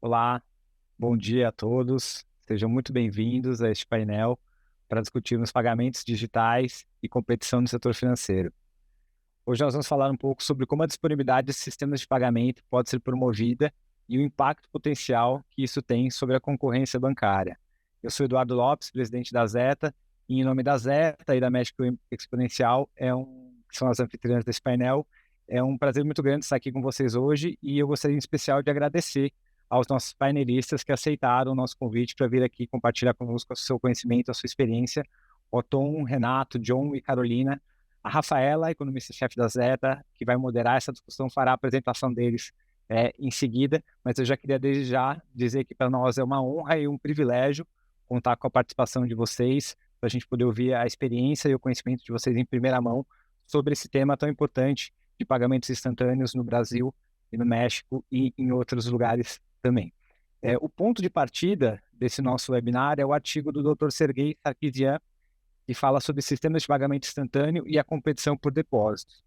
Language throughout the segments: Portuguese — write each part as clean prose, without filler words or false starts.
Olá, bom dia a todos. Sejam muito bem-vindos a este painel para discutirmos pagamentos digitais e competição no setor financeiro. Hoje nós vamos falar um pouco sobre como a disponibilidade de sistemas de pagamento pode ser promovida e o impacto potencial que isso tem sobre a concorrência bancária. Eu sou Eduardo Lopes, presidente da Zeta, e em nome da Zeta e da México Exponencial, que são as anfitriãs desse painel, é um prazer muito grande estar aqui com vocês hoje e eu gostaria em especial de agradecer aos nossos painelistas que aceitaram o nosso convite para vir aqui compartilhar conosco o seu conhecimento, a sua experiência, o Tom, Renato, John e Carolina. A Rafaela, economista-chefe da Zeta, que vai moderar essa discussão, fará a apresentação deles em seguida, mas eu já queria desde já dizer que para nós é uma honra e um privilégio contar com a participação de vocês, para a gente poder ouvir a experiência e o conhecimento de vocês em primeira mão sobre esse tema tão importante de pagamentos instantâneos no Brasil e no México e em outros lugares também. O ponto de partida desse nosso webinar é o artigo do Dr. Sergei Sarkisian, que fala sobre sistemas de pagamento instantâneo e a competição por depósitos.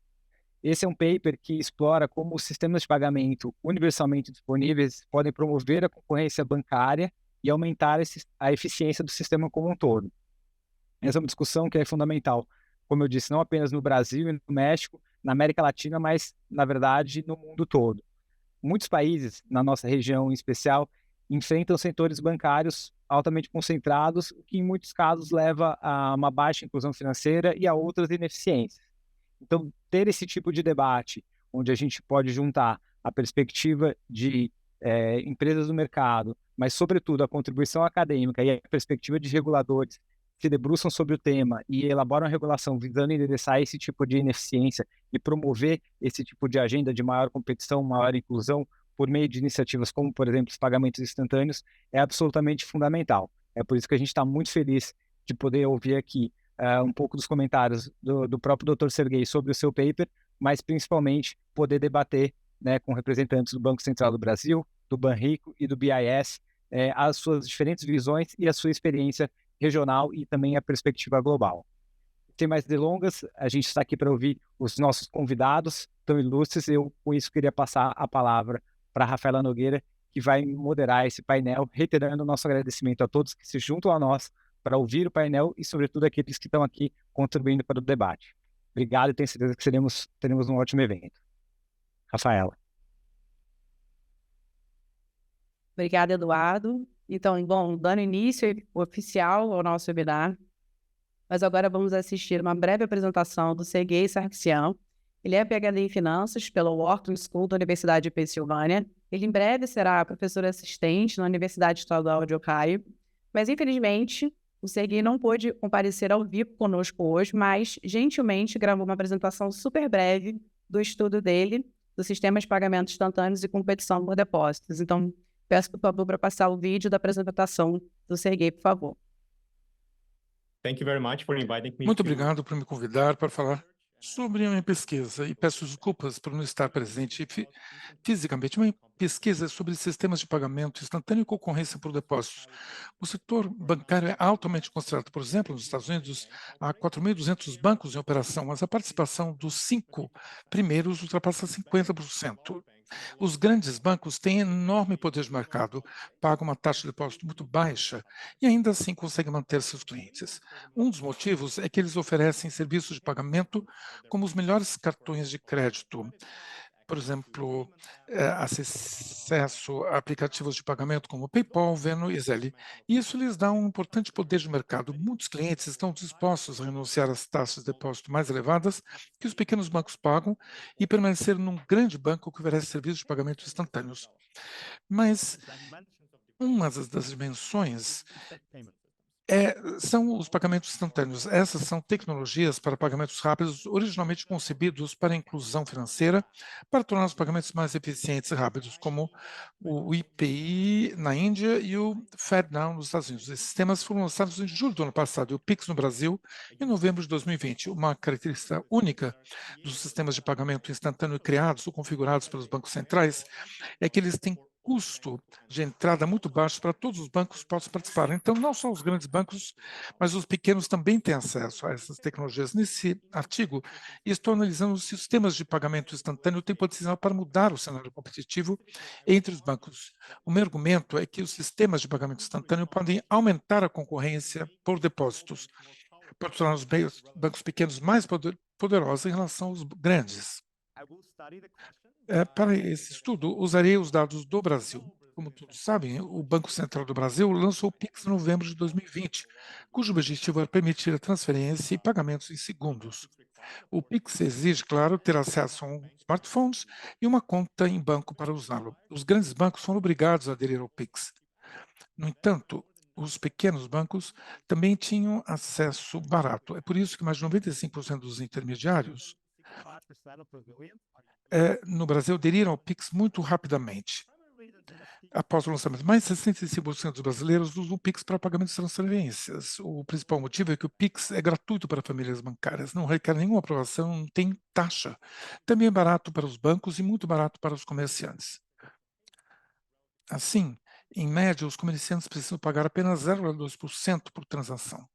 Esse é um paper que explora como os sistemas de pagamento universalmente disponíveis podem promover a concorrência bancária e aumentar a eficiência do sistema como um todo. Essa é uma discussão que é fundamental, como eu disse, não apenas no Brasil e no México, na América Latina, mas, na verdade, no mundo todo. Muitos países, na nossa região em especial, enfrentam setores bancários altamente concentrados, o que em muitos casos leva a uma baixa inclusão financeira e a outras ineficiências. Então, ter esse tipo de debate, onde a gente pode juntar a perspectiva de empresas do mercado, mas, sobretudo, a contribuição acadêmica e a perspectiva de reguladores que se debruçam sobre o tema e elaboram a regulação visando endereçar esse tipo de ineficiência e promover esse tipo de agenda de maior competição, maior inclusão, por meio de iniciativas como, por exemplo, os pagamentos instantâneos, é absolutamente fundamental. É por isso que a gente está muito feliz de poder ouvir aqui um pouco dos comentários do próprio Dr. Sergei sobre o seu paper, mas principalmente poder debater com representantes do Banco Central do Brasil, do Banrico e do BIS, as suas diferentes visões e a sua experiência regional e também a perspectiva global. Sem mais delongas, a gente está aqui para ouvir os nossos convidados tão ilustres. Eu, com isso, queria passar a palavra para a Rafaela Nogueira, que vai moderar esse painel, reiterando o nosso agradecimento a todos que se juntam a nós para ouvir o painel e, sobretudo, aqueles que estão aqui contribuindo para o debate. Obrigado e tenho certeza que teremos um ótimo evento. Rafaela. Obrigada, Eduardo. Então, bom, dando início oficial ao nosso webinar, mas agora vamos assistir uma breve apresentação do Sergei Sarkisian. Ele é PhD em Finanças pela Wharton School da Universidade de Pensilvânia. Ele em breve será professor assistente na Universidade Estadual de Ohio, mas infelizmente o Sergei não pôde comparecer ao vivo conosco hoje, mas gentilmente gravou uma apresentação super breve do estudo dele, do sistema de pagamentos instantâneos e competição por depósitos. Então, peço, por favor, para passar o vídeo da apresentação do Sergei, por favor. Muito obrigado por me convidar para falar sobre a minha pesquisa e peço desculpas por não estar presente fisicamente. Uma pesquisa sobre sistemas de pagamento instantâneo e concorrência por depósitos. O setor bancário é altamente concentrado. Por exemplo, nos Estados Unidos, há 4.200 bancos em operação, mas a participação dos 5 primeiros ultrapassa 50%. Os grandes bancos têm enorme poder de mercado, pagam uma taxa de depósito muito baixa e ainda assim conseguem manter seus clientes. Um dos motivos é que eles oferecem serviços de pagamento como os melhores cartões de crédito. Por exemplo, acesso a aplicativos de pagamento como PayPal, Venmo e Zelle. Isso lhes dá um importante poder de mercado. Muitos clientes estão dispostos a renunciar às taxas de depósito mais elevadas que os pequenos bancos pagam e permanecer num grande banco que oferece serviços de pagamento instantâneos. Mas uma das dimensões são os pagamentos instantâneos. Essas são tecnologias para pagamentos rápidos, originalmente concebidos para a inclusão financeira, para tornar os pagamentos mais eficientes e rápidos, como o IPI na Índia e o FedNow nos Estados Unidos. Esses sistemas foram lançados em julho do ano passado e o Pix no Brasil em novembro de 2020. Uma característica única dos sistemas de pagamento instantâneo criados ou configurados pelos bancos centrais é que eles têm custo de entrada muito baixo para todos os bancos possam participar. Então, não só os grandes bancos, mas os pequenos também têm acesso a essas tecnologias. Nesse artigo, estou analisando os sistemas de pagamento instantâneo têm potencial para mudar o cenário competitivo entre os bancos. O meu argumento é que os sistemas de pagamento instantâneo podem aumentar a concorrência por depósitos, para tornar os bancos pequenos mais poderosos em relação aos grandes. Para esse estudo, usarei os dados do Brasil. Como todos sabem, o Banco Central do Brasil lançou o Pix em novembro de 2020, cujo objetivo era permitir a transferência e pagamentos em segundos. O Pix exige, claro, ter acesso a um smartphone e uma conta em banco para usá-lo. Os grandes bancos foram obrigados a aderir ao Pix. No entanto, os pequenos bancos também tinham acesso barato. É por isso que mais de 95% dos intermediários no Brasil aderiram ao Pix muito rapidamente. Após o lançamento, mais de 65% dos brasileiros usam o Pix para pagamento de transferências. O principal motivo é que o Pix é gratuito para famílias bancárias, não requer nenhuma aprovação, não tem taxa. Também é barato para os bancos e muito barato para os comerciantes. Assim, em média, os comerciantes precisam pagar apenas 0,2% por transação.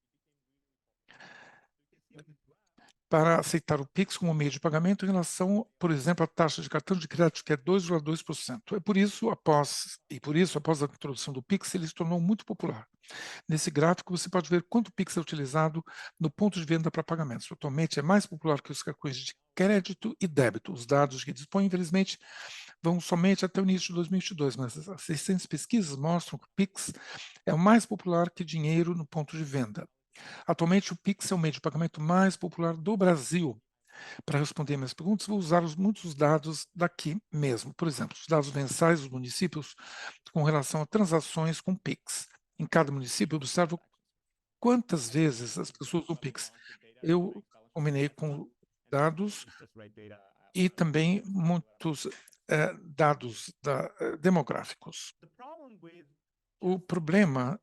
Para aceitar o Pix como meio de pagamento em relação, por exemplo, à taxa de cartão de crédito, que é 2,2%. Por isso, após a introdução do Pix, ele se tornou muito popular. Nesse gráfico, você pode ver quanto o Pix é utilizado no ponto de venda para pagamentos. Atualmente, é mais popular que os cartões de crédito e débito. Os dados que dispõe, infelizmente, vão somente até o início de 2022, mas as recentes pesquisas mostram que o Pix é o mais popular que dinheiro no ponto de venda. Atualmente, o Pix é o meio de pagamento mais popular do Brasil. Para responder minhas perguntas, vou usar muitos dados daqui mesmo. Por exemplo, os dados mensais dos municípios com relação a transações com Pix. Em cada município, eu observo quantas vezes as pessoas usam Pix. Eu combinei com dados e também muitos dados demográficos. O problema,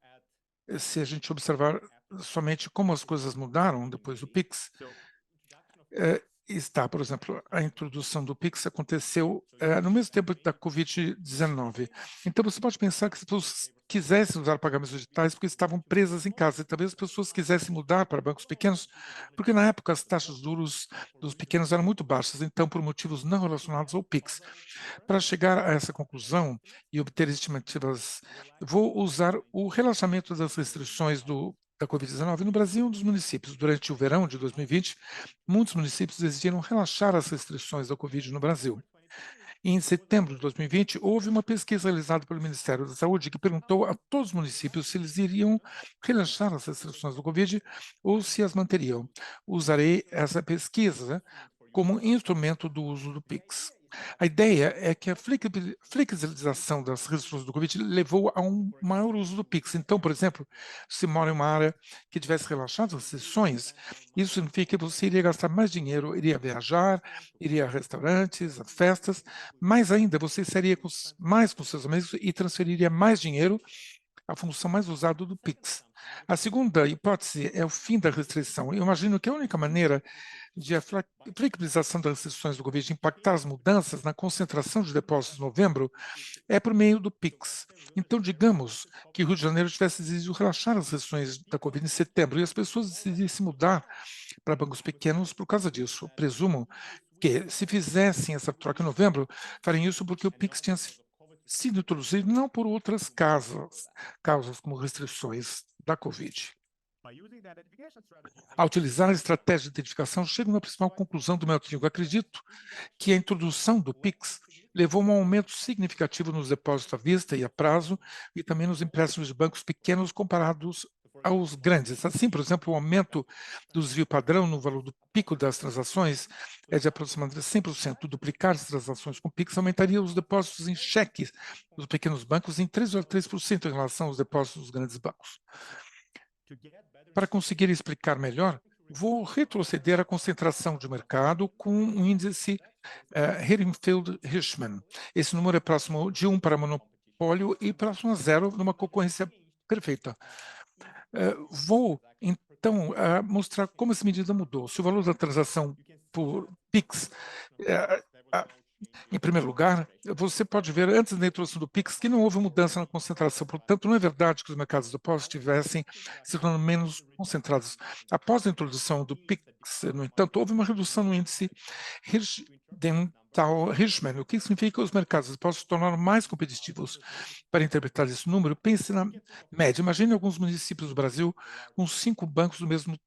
se a gente observar somente como as coisas mudaram depois do Pix, está, por exemplo, a introdução do Pix aconteceu no mesmo tempo da Covid-19. Então, você pode pensar que as pessoas quisessem usar pagamentos digitais porque estavam presas em casa, e talvez as pessoas quisessem mudar para bancos pequenos, porque na época as taxas de juros dos pequenos eram muito baixas, então, por motivos não relacionados ao Pix. Para chegar a essa conclusão e obter estimativas, vou usar o relaxamento das restrições da Covid-19 no Brasil e um dos municípios. Durante o verão de 2020, muitos municípios decidiram relaxar as restrições da Covid no Brasil. Em setembro de 2020, houve uma pesquisa realizada pelo Ministério da Saúde que perguntou a todos os municípios se eles iriam relaxar as restrições do Covid ou se as manteriam. Usarei essa pesquisa como instrumento do uso do Pix. A ideia é que a flexibilização das restrições do Covid levou a um maior uso do Pix. Então, por exemplo, se mora em uma área que tivesse relaxado as restrições, isso significa que você iria gastar mais dinheiro, iria viajar, iria a restaurantes, a festas, mais ainda, você sairia mais com seus amigos e transferiria mais dinheiro, a função mais usada do Pix. A segunda hipótese é o fim da restrição. Eu imagino que a única maneira de a flexibilização das restrições do Covid impactar as mudanças na concentração de depósitos em novembro é por meio do Pix. Então, digamos que o Rio de Janeiro tivesse decidido relaxar as restrições da Covid em setembro e as pessoas decidissem mudar para bancos pequenos por causa disso. Presumo que, se fizessem essa troca em novembro, fariam isso porque o Pix tinha sido introduzido não por outras causas como restrições da Covid. Ao utilizar a estratégia de identificação, chego na principal conclusão do meu artigo. Acredito que a introdução do Pix levou a um aumento significativo nos depósitos à vista e a prazo e também nos empréstimos de bancos pequenos comparados aos grandes. Assim, por exemplo, o aumento do desvio padrão no valor do pico das transações é de aproximadamente 100%. Duplicar as transações com Pix aumentaria os depósitos em cheques dos pequenos bancos em 3,3% em relação aos depósitos dos grandes bancos. Para conseguir explicar melhor, vou retroceder à concentração de mercado com um índice Heringsfeld-Hirschman. Esse número é próximo de 1 para monopólio e próximo a 0 numa concorrência perfeita. Vou, então, mostrar como essa medida mudou. Se o valor da transação por Pix Em primeiro lugar, você pode ver antes da introdução do PIX que não houve mudança na concentração, portanto, não é verdade que os mercados de depósitos estivessem se tornando menos concentrados. Após a introdução do PIX, no entanto, houve uma redução no índice Hirschman, o que significa que os mercados de depósitos se tornaram mais competitivos. Para interpretar esse número, pense na média. Imagine alguns municípios do Brasil com 5 bancos do mesmo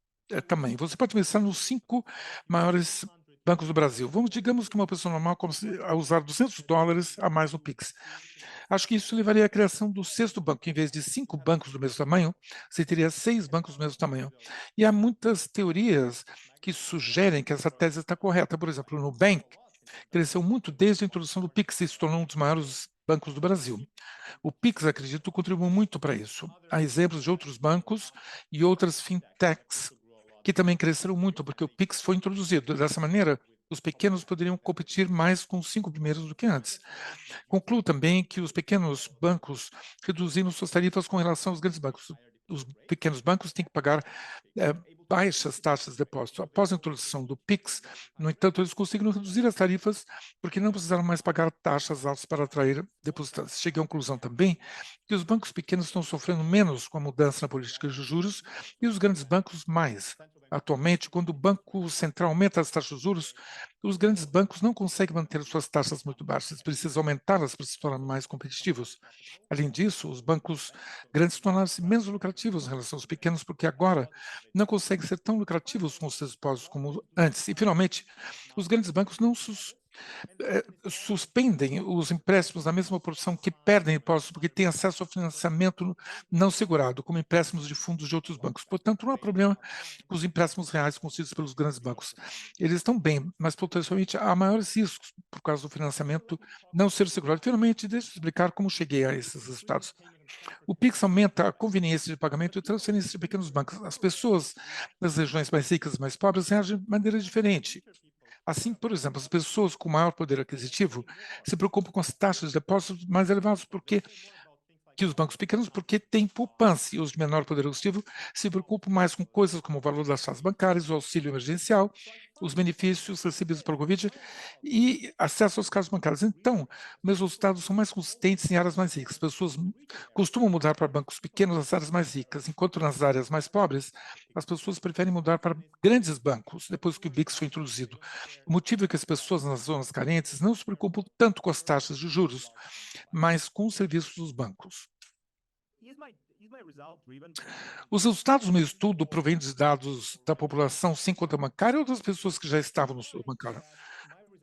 tamanho. Você pode pensar nos 5 maiores bancos do Brasil. Digamos que uma pessoa normal comece a usar $200 a mais no Pix. Acho que isso levaria à criação do sexto banco. Em vez de 5 bancos do mesmo tamanho, você teria 6 bancos do mesmo tamanho. E há muitas teorias que sugerem que essa tese está correta. Por exemplo, o Nubank cresceu muito desde a introdução do Pix e se tornou um dos maiores bancos do Brasil. O Pix, acredito, contribuiu muito para isso. Há exemplos de outros bancos e outras fintechs que também cresceram muito, porque o Pix foi introduzido. Dessa maneira, os pequenos poderiam competir mais com os 5 primeiros do que antes. Concluo também que os pequenos bancos reduziram suas tarifas com relação aos grandes bancos. Os pequenos bancos têm que pagar baixas taxas de depósito. Após a introdução do Pix, no entanto, eles conseguiram reduzir as tarifas porque não precisaram mais pagar taxas altas para atrair depositantes. Cheguei à conclusão também que os bancos pequenos estão sofrendo menos com a mudança na política de juros e os grandes bancos mais. Atualmente, quando o Banco Central aumenta as taxas de juros, os grandes bancos não conseguem manter suas taxas muito baixas, precisam aumentá-las para se tornar mais competitivos. Além disso, os bancos grandes tornaram-se menos lucrativos em relação aos pequenos, porque agora não conseguem ser tão lucrativos com os seus depósitos como antes. E, finalmente, os grandes bancos não suspendem os empréstimos na mesma proporção que perdem impostos, porque têm acesso ao financiamento não segurado, como empréstimos de fundos de outros bancos. Portanto, não há problema com os empréstimos reais concedidos pelos grandes bancos. Eles estão bem, mas potencialmente há maiores riscos por causa do financiamento não ser segurado. Finalmente, deixa eu explicar como cheguei a esses resultados. O Pix aumenta a conveniência de pagamento e transferência de pequenos bancos. As pessoas das regiões mais ricas e mais pobres reagem de maneira diferente. Assim, por exemplo, as pessoas com maior poder aquisitivo se preocupam com as taxas de depósitos mais elevadas que os bancos pequenos, porque têm poupança, e os de menor poder aquisitivo se preocupam mais com coisas como o valor das taxas bancárias, o auxílio emergencial, os benefícios recebidos pelo Covid e acesso aos cartões bancários. Então, meus resultados são mais consistentes em áreas mais ricas. As pessoas costumam mudar para bancos pequenos nas áreas mais ricas, enquanto nas áreas mais pobres, as pessoas preferem mudar para grandes bancos, depois que o BIX foi introduzido. O motivo é que as pessoas nas zonas carentes não se preocupam tanto com as taxas de juros, mas com os serviços dos bancos. Os resultados do meu estudo provêm de dados da população sem conta bancária ou das pessoas que já estavam no setor bancário?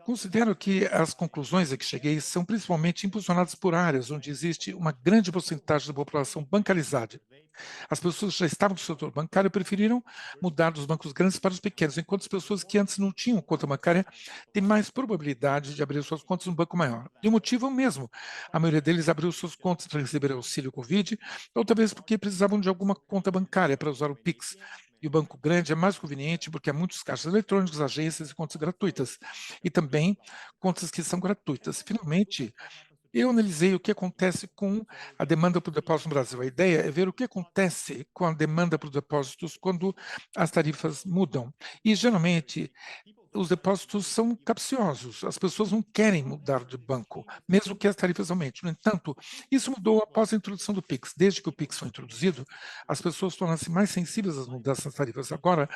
Considero que as conclusões a que cheguei são principalmente impulsionadas por áreas onde existe uma grande porcentagem da população bancarizada. As pessoas que já estavam no setor bancário preferiram mudar dos bancos grandes para os pequenos, enquanto as pessoas que antes não tinham conta bancária têm mais probabilidade de abrir suas contas no banco maior. E o motivo é o mesmo. A maioria deles abriu suas contas para receber auxílio Covid, ou talvez porque precisavam de alguma conta bancária para usar o Pix. E o banco grande é mais conveniente porque há muitos caixas eletrônicos, agências e contas gratuitas. E também contas que são gratuitas. Finalmente, eu analisei o que acontece com a demanda por depósito no Brasil. A ideia é ver o que acontece com a demanda por depósitos quando as tarifas mudam. E, geralmente, os depósitos são capciosos. As pessoas não querem mudar de banco, mesmo que as tarifas aumentem. No entanto, isso mudou após a introdução do Pix. Desde que o Pix foi introduzido, as pessoas tornam-se mais sensíveis às mudanças nas tarifas. Agora,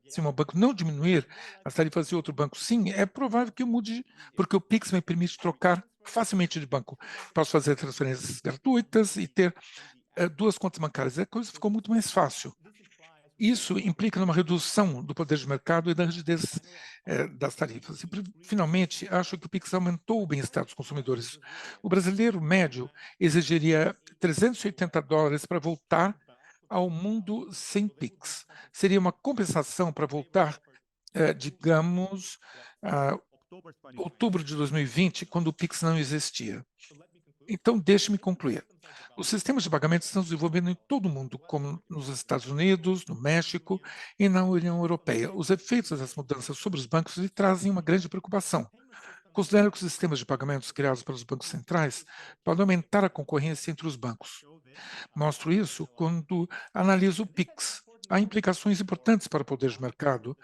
se um banco não diminuir as tarifas de outro banco, sim, é provável que eu mude, porque o Pix me permite trocar facilmente de banco. Posso fazer transferências gratuitas e ter 2 contas bancárias. A coisa ficou muito mais fácil. Isso implica numa redução do poder de mercado e da rigidez das tarifas. E, finalmente, acho que o Pix aumentou o bem-estar dos consumidores. O brasileiro médio exigiria $380 para voltar ao mundo sem Pix. Seria uma compensação para voltar, digamos, a outubro de 2020, quando o Pix não existia. Então, deixe-me concluir. Os sistemas de pagamento estão se desenvolvendo em todo o mundo, como nos Estados Unidos, no México e na União Europeia. Os efeitos dessas mudanças sobre os bancos lhe trazem uma grande preocupação. Considero que os sistemas de pagamentos criados pelos bancos centrais podem aumentar a concorrência entre os bancos. Mostro isso quando analiso o PIX. Há implicações importantes para o poder de mercado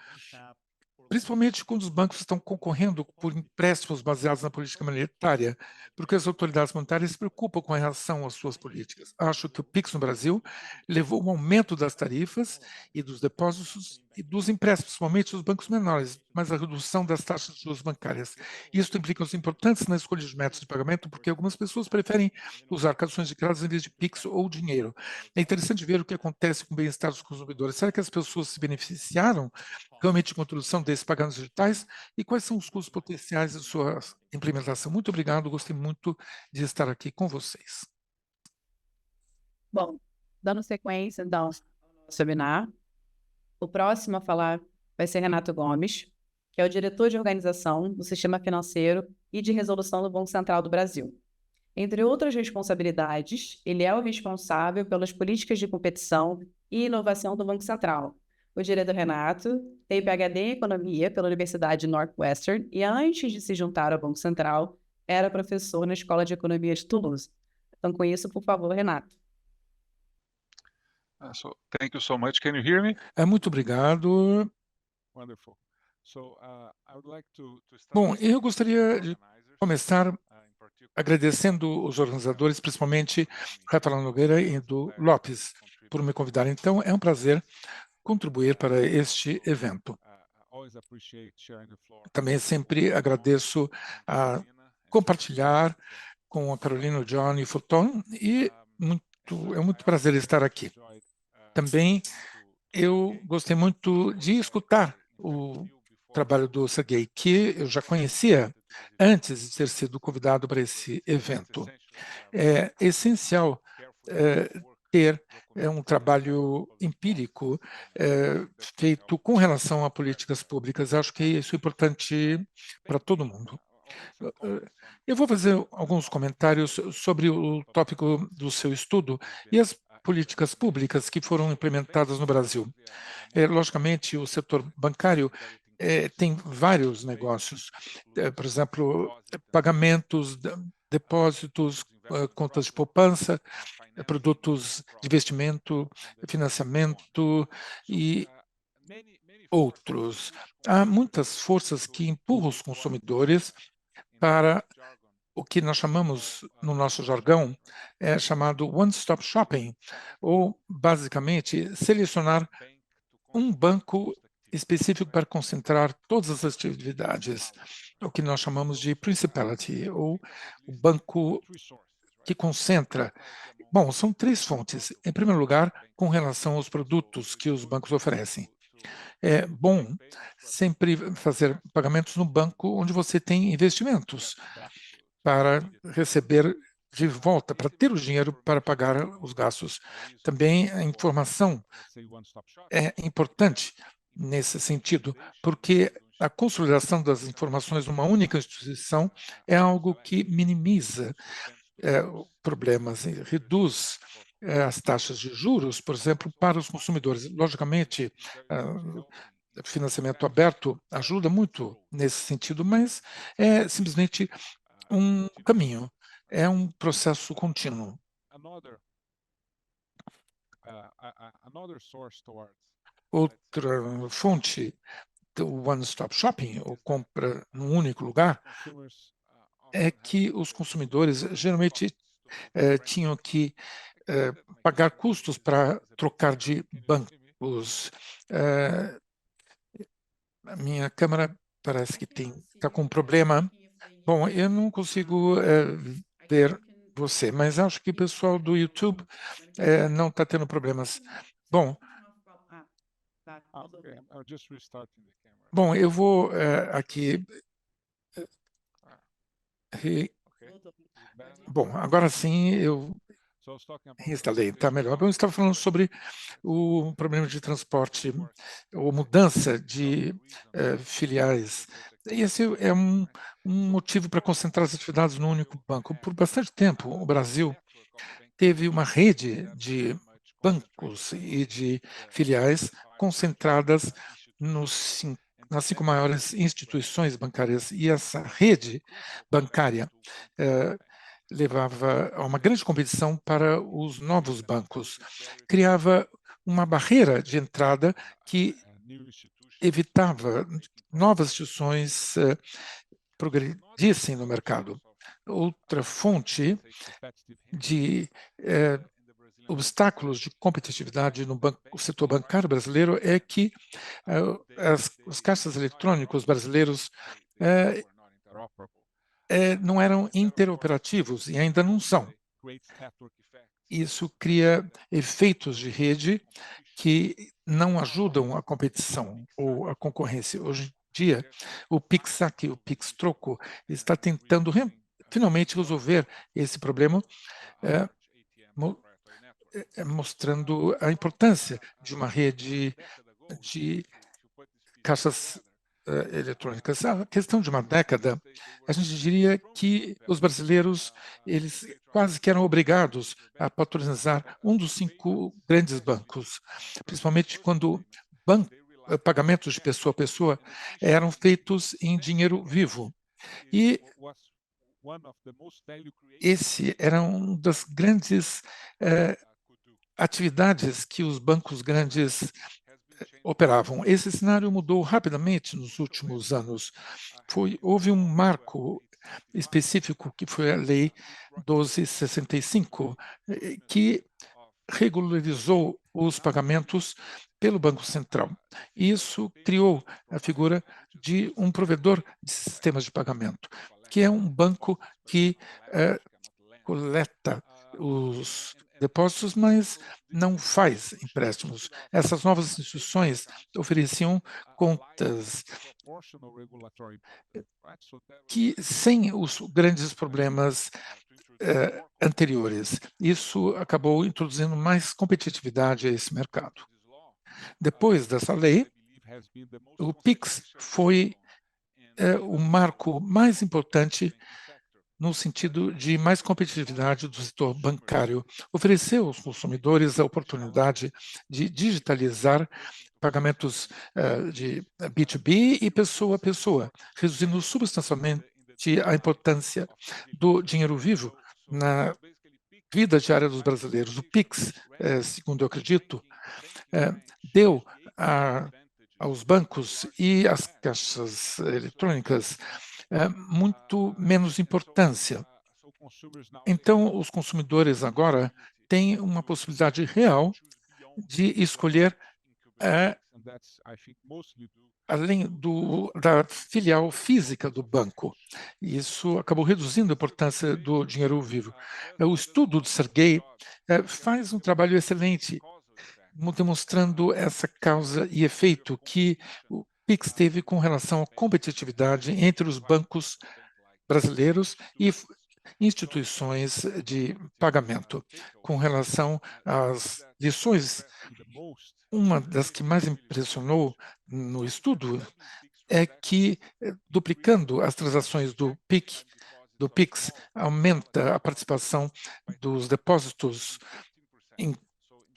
principalmente quando os bancos estão concorrendo por empréstimos baseados na política monetária, porque as autoridades monetárias se preocupam com a reação às suas políticas. Acho que o PIX no Brasil levou ao aumento das tarifas e dos depósitos e dos empréstimos, principalmente dos bancos menores, mas a redução das taxas de juros bancárias. Isso implica os importantes na escolha de métodos de pagamento, porque algumas pessoas preferem usar cartões de crédito em vez de PIX ou dinheiro. É interessante ver o que acontece com o bem-estar dos consumidores. Será que as pessoas se beneficiaram realmente com a introdução desses pagamentos digitais e quais são os custos potenciais de sua implementação? Muito obrigado, gostei muito de estar aqui com vocês. Bom, dando sequência, então, ao nosso webinar, o próximo a falar vai ser Renato Gomes, que é o diretor de organização do Sistema Financeiro e de Resolução do Banco Central do Brasil. Entre outras responsabilidades, ele é o responsável pelas políticas de competição e inovação do Banco Central. O diretor Renato tem PhD em Economia pela Universidade Northwestern e, antes de se juntar ao Banco Central, era professor na Escola de Economia de Toulouse. Então, com isso, por favor, Renato. Thank you so much. Can you hear me? Muito obrigado. Wonderful. I would like to start Bom, eu gostaria de começar agradecendo os organizadores, principalmente Rafael Nogueira e do Lopes, por me convidar. Então, é um prazer contribuir para este evento. Também sempre agradeço a compartilhar com a Carolina, o John e o Fulton, e é muito prazer estar aqui. Também eu gostei muito de escutar o trabalho do Sergei, que eu já conhecia antes de ter sido convidado para esse evento. É essencial ter um trabalho empírico feito com relação a políticas públicas. Acho que isso é importante para todo mundo. Eu vou fazer alguns comentários sobre o tópico do seu estudo e as políticas públicas que foram implementadas no Brasil. Logicamente, o setor bancário tem vários negócios, por exemplo, pagamentos, depósitos, contas de poupança, produtos de investimento, financiamento e outros. Há muitas forças que empurram os consumidores para o que nós chamamos, no nosso jargão, chamado one-stop shopping, ou, basicamente, selecionar um banco específico para concentrar todas as atividades, o que nós chamamos de principality, ou o banco que concentra. Bom, são três fontes. Em primeiro lugar, com relação aos produtos que os bancos oferecem. É bom sempre fazer pagamentos no banco onde você tem investimentos para receber de volta, para ter o dinheiro para pagar os gastos. Também a informação é importante nesse sentido, porque a consolidação das informações numa única instituição é algo que minimiza problemas, reduz as taxas de juros, por exemplo, para os consumidores. Logicamente, financiamento aberto ajuda muito nesse sentido, mas é simplesmente um caminho, é um processo contínuo. Outra fonte do one-stop shopping, ou compra num único lugar, é que os consumidores geralmente tinham que pagar custos para trocar de bancos. A minha câmera parece que está com um problema. Bom, eu não consigo ver você, mas acho que o pessoal do YouTube não está tendo problemas. Bom, eu vou aqui. Bom, agora sim eu reinstalei, está melhor. Bom, eu estava falando sobre o problema de transporte ou mudança de filiais. Esse é um motivo para concentrar as atividades num único banco. Por bastante tempo, o Brasil teve uma rede de bancos e de filiais concentradas nas 5 maiores instituições bancárias, e essa rede bancária levava a uma grande competição para os novos bancos, criava uma barreira de entrada que evitava novas instituições progredissem no mercado. Outra fonte de obstáculos de competitividade no setor bancário brasileiro é que os caixas eletrônicos brasileiros não eram interoperativos e ainda não são. Isso cria efeitos de rede que não ajudam a competição ou a concorrência. Hoje em dia, o PIX-SAC, o PIX-Troco, está tentando finalmente resolver esse problema, mostrando a importância de uma rede de caixas eletrônicas. A questão de uma década, a gente diria que os brasileiros eles quase que eram obrigados a patronizar um dos 5 grandes bancos, principalmente quando pagamentos de pessoa a pessoa eram feitos em dinheiro vivo. E esse era uma das grandes atividades que os bancos grandes operavam. Esse cenário mudou rapidamente nos últimos anos. Houve um marco específico, que foi a Lei 1265, que regularizou os pagamentos pelo Banco Central. Isso criou a figura de um provedor de sistemas de pagamento, que é um banco que coleta os depósitos, mas não faz empréstimos. Essas novas instituições ofereciam contas que sem os grandes problemas anteriores. Isso acabou introduzindo mais competitividade a esse mercado. Depois dessa lei, o PIX foi o marco mais importante no sentido de mais competitividade do setor bancário. Ofereceu aos consumidores a oportunidade de digitalizar pagamentos de B2B e pessoa a pessoa, reduzindo substancialmente a importância do dinheiro vivo na vida diária dos brasileiros. O PIX, segundo eu acredito, deu aos bancos e às caixas eletrônicas muito menos importância. Então, os consumidores agora têm uma possibilidade real de escolher além da filial física do banco. Isso acabou reduzindo a importância do dinheiro vivo. O estudo do Sergey faz um trabalho excelente, demonstrando essa causa e efeito que o PIX teve com relação à competitividade entre os bancos brasileiros e instituições de pagamento. Com relação às lições, uma das que mais impressionou no estudo é que, duplicando as transações do PIX, aumenta a participação dos depósitos em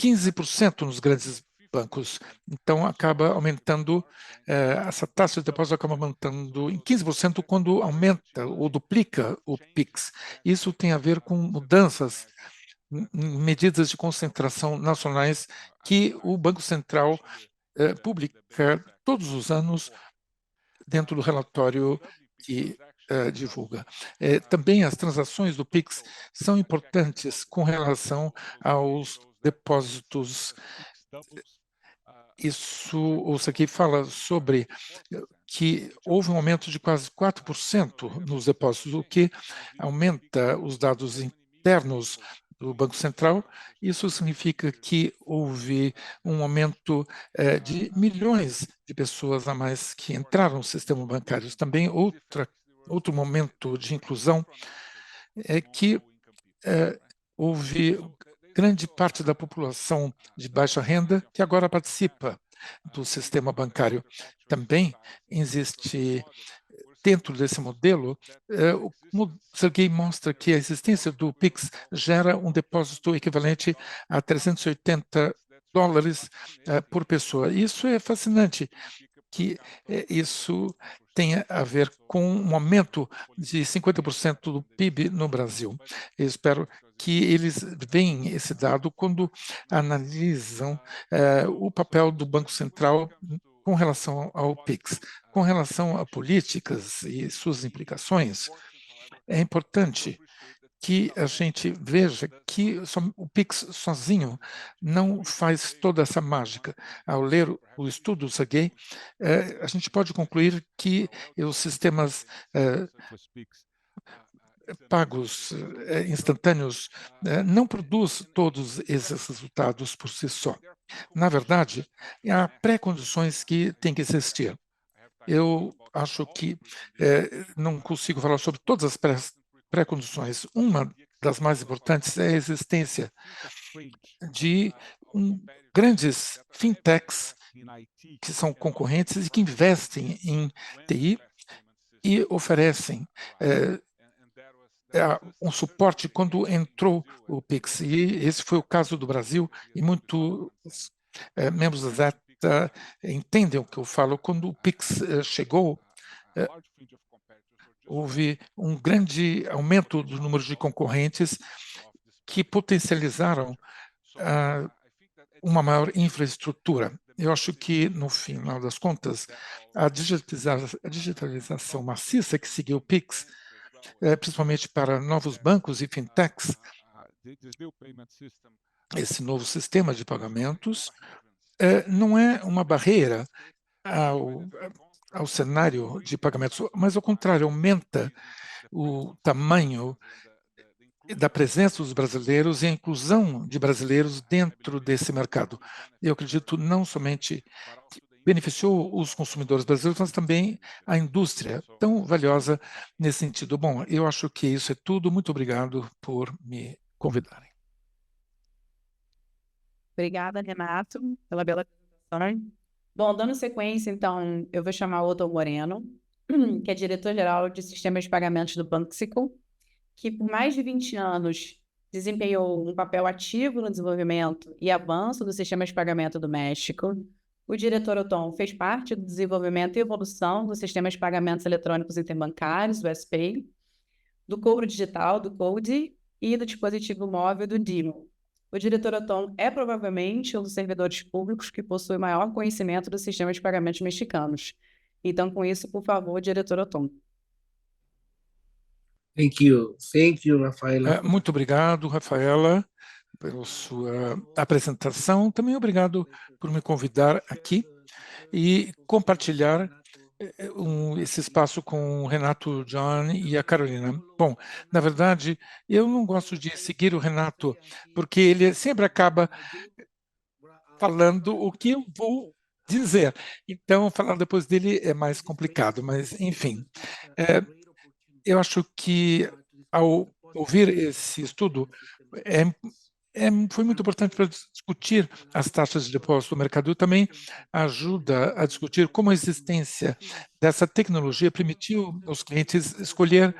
15% nos grandes bancos. Então, acaba aumentando, essa taxa de depósito acaba aumentando em 15% quando aumenta ou duplica o PIX. Isso tem a ver com mudanças em medidas de concentração nacionais que o Banco Central publica todos os anos dentro do relatório que divulga. Também as transações do PIX são importantes com relação aos depósitos. O Sergey fala sobre que houve um aumento de quase 4% nos depósitos, o que aumenta os dados internos do Banco Central. Isso significa que houve um aumento de milhões de pessoas a mais que entraram no sistema bancário. Também outro momento de inclusão é que houve grande parte da população de baixa renda que agora participa do sistema bancário. Também existe, dentro desse modelo, o Sergey mostra que a existência do PIX gera um depósito equivalente a $380 por pessoa. Isso é fascinante, que isso tem a ver com um aumento de 50% do PIB no Brasil. Eu espero que eles veem esse dado quando analisam o papel do Banco Central com relação ao PIX. Com relação a políticas e suas implicações, é importante que a gente veja que o PIX sozinho não faz toda essa mágica. Ao ler o estudo do Sergey, a gente pode concluir que os sistemas pagos instantâneos não produz todos esses resultados por si só. Na verdade, há pré-condições que têm que existir. Eu acho que não consigo falar sobre todas as pré-condições. Uma das mais importantes é a existência de grandes fintechs que são concorrentes e que investem em TI e oferecem um suporte quando entrou o PIX. E esse foi o caso do Brasil, e muitos membros da ZETA entendem o que eu falo. Quando o PIX chegou, houve um grande aumento do número de concorrentes que potencializaram uma maior infraestrutura. Eu acho que, no final das contas, a digitalização maciça que seguiu o PIX, principalmente para novos bancos e fintechs, esse novo sistema de pagamentos não é uma barreira ao cenário de pagamentos, mas, ao contrário, aumenta o tamanho da presença dos brasileiros e a inclusão de brasileiros dentro desse mercado. Eu acredito não somente que beneficiou os consumidores brasileiros, mas também a indústria, tão valiosa nesse sentido. Bom, eu acho que isso é tudo. Muito obrigado por me convidarem. Obrigada, Renato, pela bela apresentação. Bom, dando sequência, então, eu vou chamar o Otto Moreno, que é diretor-geral de sistemas de pagamentos do Banxico, que por mais de 20 anos desempenhou um papel ativo no desenvolvimento e avanço do sistema de pagamento do México. O diretor Otton fez parte do desenvolvimento e evolução do sistema de pagamentos eletrônicos interbancários, do SPAY, do couro digital, do CODE, e do dispositivo móvel, do DIMO. O diretor Otton é provavelmente um dos servidores públicos que possui maior conhecimento do sistema de pagamentos mexicanos. Então, com isso, por favor, diretor Otton. Thank you, Rafaela. Muito obrigado, Rafaela, pela sua apresentação. Também obrigado por me convidar aqui e compartilhar esse espaço com o Renato, John e a Carolina. Bom, na verdade, eu não gosto de seguir o Renato, porque ele sempre acaba falando o que eu vou dizer. Então, falar depois dele é mais complicado, mas, enfim. Eu acho que, ao ouvir esse estudo, foi muito importante para discutir as taxas de depósito do mercado e também ajuda a discutir como a existência dessa tecnologia permitiu aos clientes escolher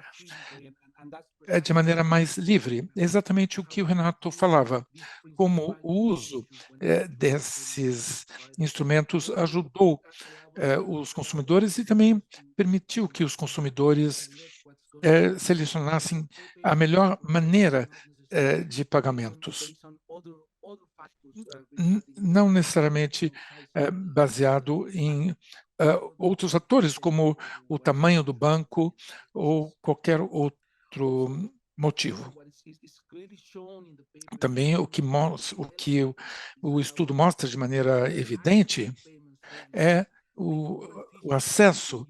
de maneira mais livre. Exatamente o que o Renato falava, como o uso desses instrumentos ajudou os consumidores e também permitiu que os consumidores selecionassem a melhor maneira de pagamentos, não necessariamente baseado em outros fatores, como o tamanho do banco ou qualquer outro motivo. Também o que o estudo mostra de maneira evidente é o acesso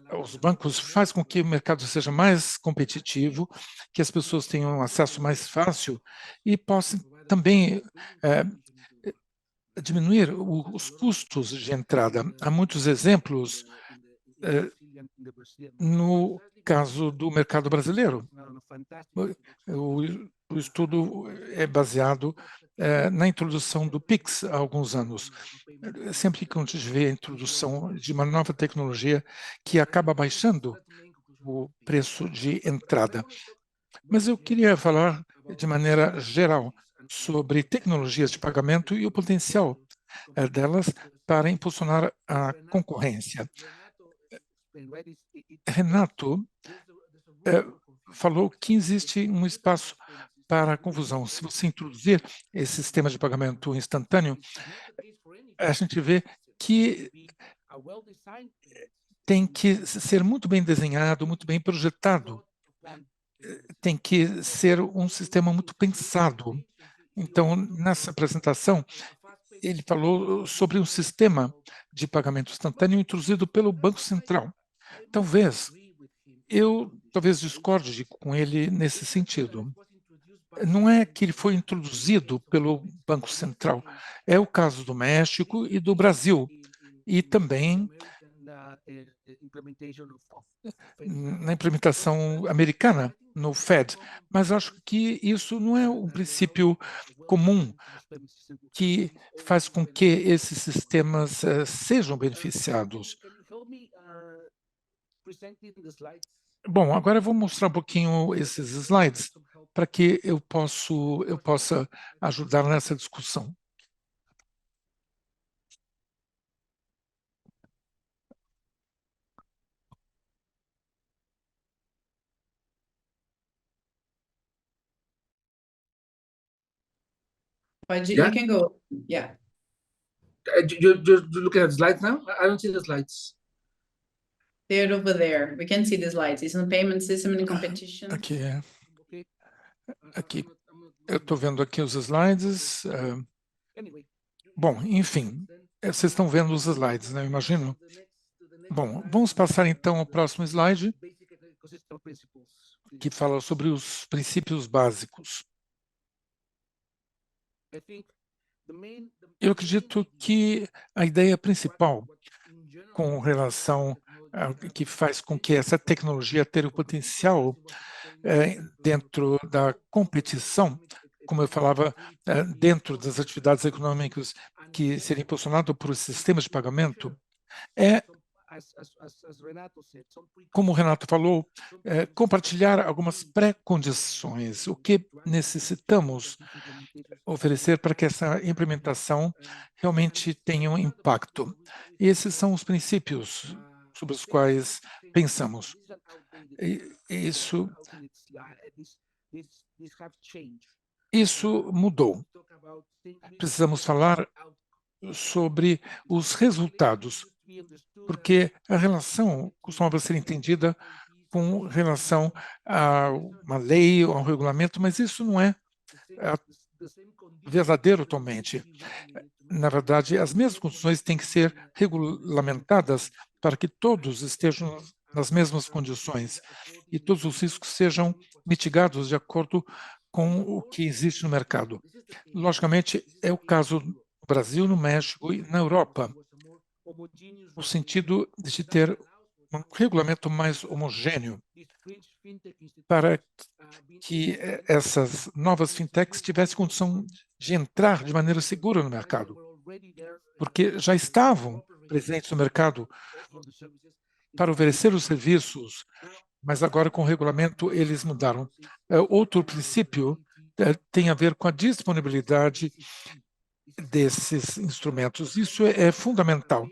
aos bancos faz com que o mercado seja mais competitivo, que as pessoas tenham acesso mais fácil e possam também diminuir os custos de entrada. Há muitos exemplos no caso do mercado brasileiro. O estudo é baseado na introdução do PIX há alguns anos. Sempre que a gente vê a introdução de uma nova tecnologia que acaba baixando o preço de entrada. Mas eu queria falar de maneira geral sobre tecnologias de pagamento e o potencial delas para impulsionar a concorrência. Renato falou que existe um espaço para a confusão. Se você introduzir esse sistema de pagamento instantâneo, a gente vê que tem que ser muito bem desenhado, muito bem projetado, tem que ser um sistema muito pensado. Então, nessa apresentação, ele falou sobre um sistema de pagamento instantâneo introduzido pelo Banco Central. Eu talvez discorde com ele nesse sentido. Não é que ele foi introduzido pelo Banco Central, é o caso do México e do Brasil, e também na implementação americana, no Fed. Mas acho que isso não é um princípio comum que faz com que esses sistemas sejam beneficiados. Bom, agora eu vou mostrar um pouquinho esses slides para que eu possa ajudar nessa discussão. You can go. Yeah. You're looking at the slides now? I don't see the slides. They're over there. We can see the slides. It's on payment system and competition. Aqui. Eu estou vendo aqui os slides. Bom, enfim, vocês estão vendo os slides, né? Eu imagino. Bom, vamos passar então ao próximo slide, que fala sobre os princípios básicos. Eu acredito que a ideia principal com relação ao que faz com que essa tecnologia tenha o potencial dentro da competição, como eu falava, dentro das atividades econômicas que seriam impulsionadas por sistemas de pagamento, como o Renato falou, compartilhar algumas pré-condições, o que necessitamos oferecer para que essa implementação realmente tenha um impacto. Esses são os princípios sobre os quais pensamos. Isso mudou. Precisamos falar sobre os resultados, porque a relação costumava ser entendida com relação a uma lei ou a um regulamento, mas isso não é verdadeiro atualmente. Na verdade, as mesmas condições têm que ser regulamentadas para que todos estejam nas mesmas condições e todos os riscos sejam mitigados de acordo com o que existe no mercado. Logicamente, é o caso no Brasil, no México e na Europa, no sentido de ter um regulamento mais homogêneo para que essas novas fintechs tivessem condição de entrar de maneira segura no mercado, porque já estavam presentes no mercado para oferecer os serviços, mas agora com o regulamento eles mudaram. Outro princípio tem a ver com a disponibilidade desses instrumentos. Isso é fundamental,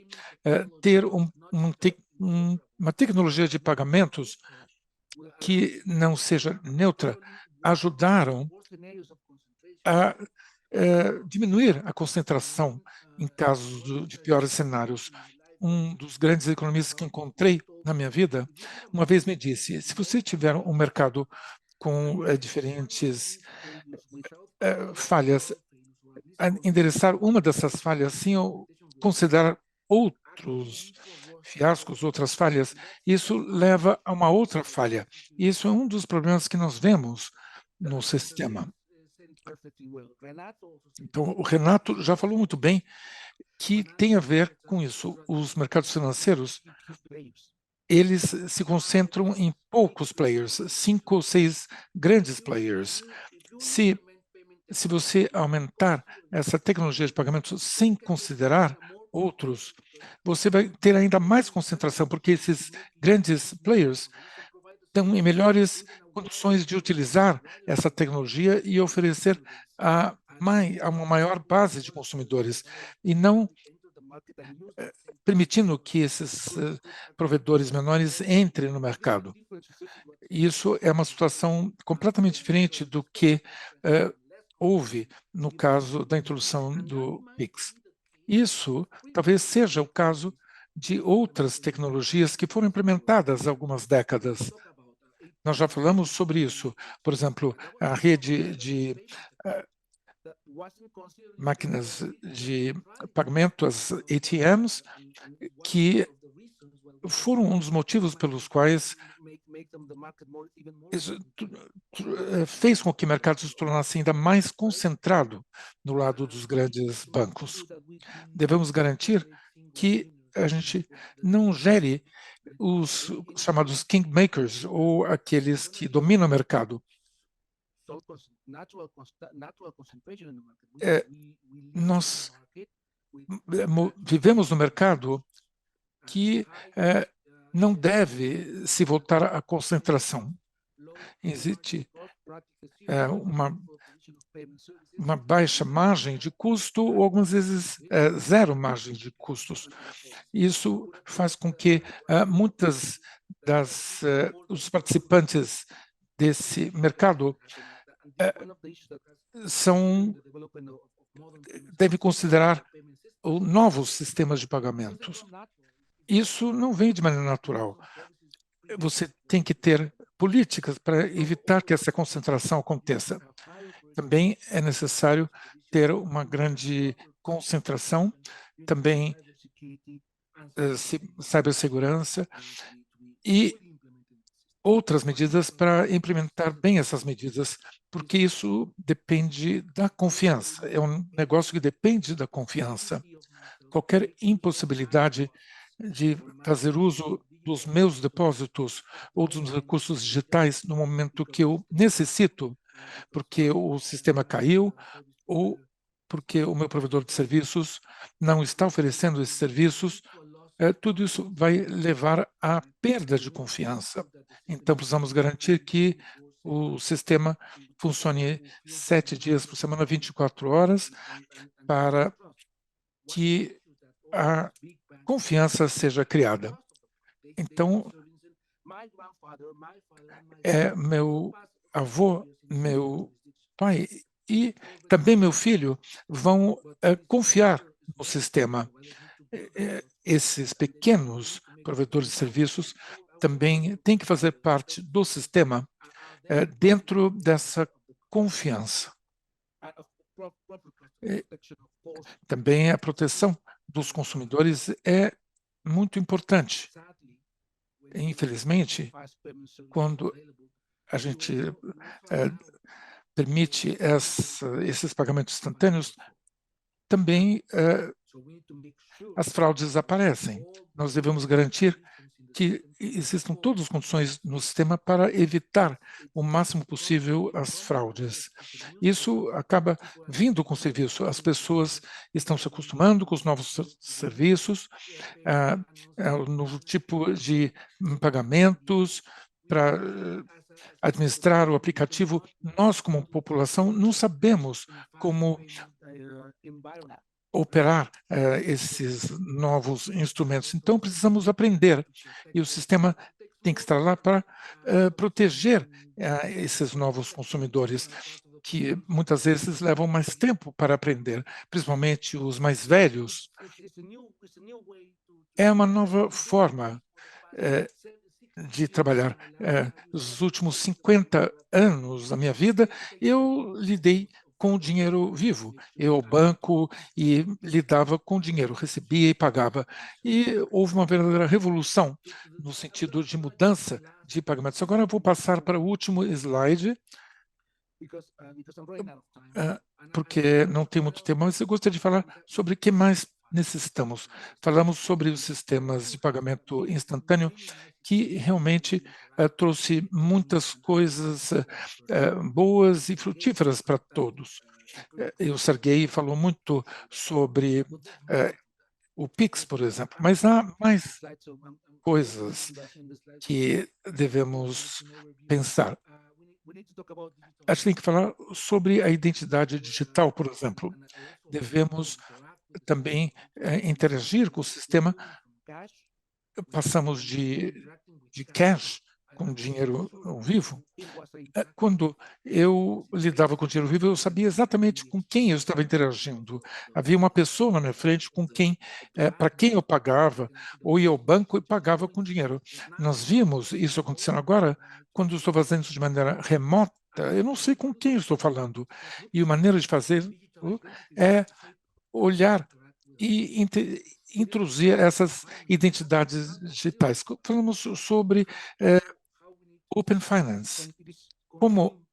ter uma tecnologia de pagamentos que não seja neutra, ajudaram a diminuir a concentração em casos de piores cenários. Um dos grandes economistas que encontrei na minha vida, uma vez me disse, se você tiver um mercado com diferentes falhas, endereçar uma dessas falhas sem considerar outros fiascos, outras falhas, isso leva a uma outra falha. Isso é um dos problemas que nós vemos no sistema. Então, o Renato já falou muito bem que tem a ver com isso. Os mercados financeiros, eles se concentram em poucos players, 5 ou 6 grandes players. Se você aumentar essa tecnologia de pagamento sem considerar outros, você vai ter ainda mais concentração, porque esses grandes players estão em melhores condições de utilizar essa tecnologia e oferecer a uma maior base de consumidores, e não permitindo que esses provedores menores entrem no mercado. Isso é uma situação completamente diferente do que houve no caso da introdução do Pix. Isso talvez seja o caso de outras tecnologias que foram implementadas há algumas décadas. Nós já falamos sobre isso. Por exemplo, a rede de máquinas de pagamento, as ATMs, que foram um dos motivos pelos quais isso fez com que o mercado se tornasse ainda mais concentrado no lado dos grandes bancos. Devemos garantir que a gente não gere os chamados kingmakers, ou aqueles que dominam o mercado. Nós vivemos no mercado que não deve se voltar à concentração. Existe uma baixa margem de custo, ou algumas vezes zero margem de custos. Isso faz com que muitas dos participantes desse mercado devem considerar novos sistemas de pagamentos. Isso não vem de maneira natural. Você tem que ter políticas para evitar que essa concentração aconteça. Também é necessário ter uma grande concentração, também cibersegurança e outras medidas para implementar bem essas medidas, porque isso depende da confiança. É um negócio que depende da confiança. Qualquer impossibilidade de fazer uso dos meus depósitos ou dos recursos digitais no momento que eu necessito, porque o sistema caiu ou porque o meu provedor de serviços não está oferecendo esses serviços, tudo isso vai levar à perda de confiança. Então, precisamos garantir que o sistema funcione 7 dias por semana, 24 horas, para que a confiança seja criada. Então, meu avô, meu pai e também meu filho vão confiar no sistema. Esses pequenos provedores de serviços também têm que fazer parte do sistema dentro dessa confiança. Também a proteção dos consumidores é muito importante. Infelizmente, quando a gente permite esses pagamentos instantâneos, também as fraudes aparecem. Nós devemos garantir que existam todas as condições no sistema para evitar o máximo possível as fraudes. Isso acaba vindo com o serviço. As pessoas estão se acostumando com os novos serviços, no tipo de pagamentos, para administrar o aplicativo. Nós, como população, não sabemos como operar esses novos instrumentos. Então, precisamos aprender, e o sistema tem que estar lá para proteger esses novos consumidores, que muitas vezes levam mais tempo para aprender, principalmente os mais velhos. É uma nova forma de trabalhar. Nos últimos 50 anos da minha vida, eu lidei com o dinheiro vivo. Eu ao banco e lidava com dinheiro, recebia e pagava. E houve uma verdadeira revolução no sentido de mudança de pagamentos. Agora eu vou passar para o último slide, porque não tem muito tempo, mas eu gostaria de falar sobre o que mais necessitamos. Falamos sobre os sistemas de pagamento instantâneo, que realmente trouxe muitas coisas boas e frutíferas para todos. O Sergei falou muito sobre o Pix, por exemplo, mas há mais coisas que devemos pensar. A gente tem que falar sobre a identidade digital, por exemplo. Devemos também interagir com o sistema. Passamos de cash com dinheiro vivo. Quando eu lidava com dinheiro vivo, eu sabia exatamente com quem eu estava interagindo. Havia uma pessoa na minha frente com quem, para quem eu pagava, ou ia ao banco e pagava com dinheiro. Nós vimos isso acontecendo agora, quando eu estou fazendo isso de maneira remota, eu não sei com quem eu estou falando. E a maneira de fazer é olhar e introduzir essas identidades digitais. Falamos sobre Open Finance, como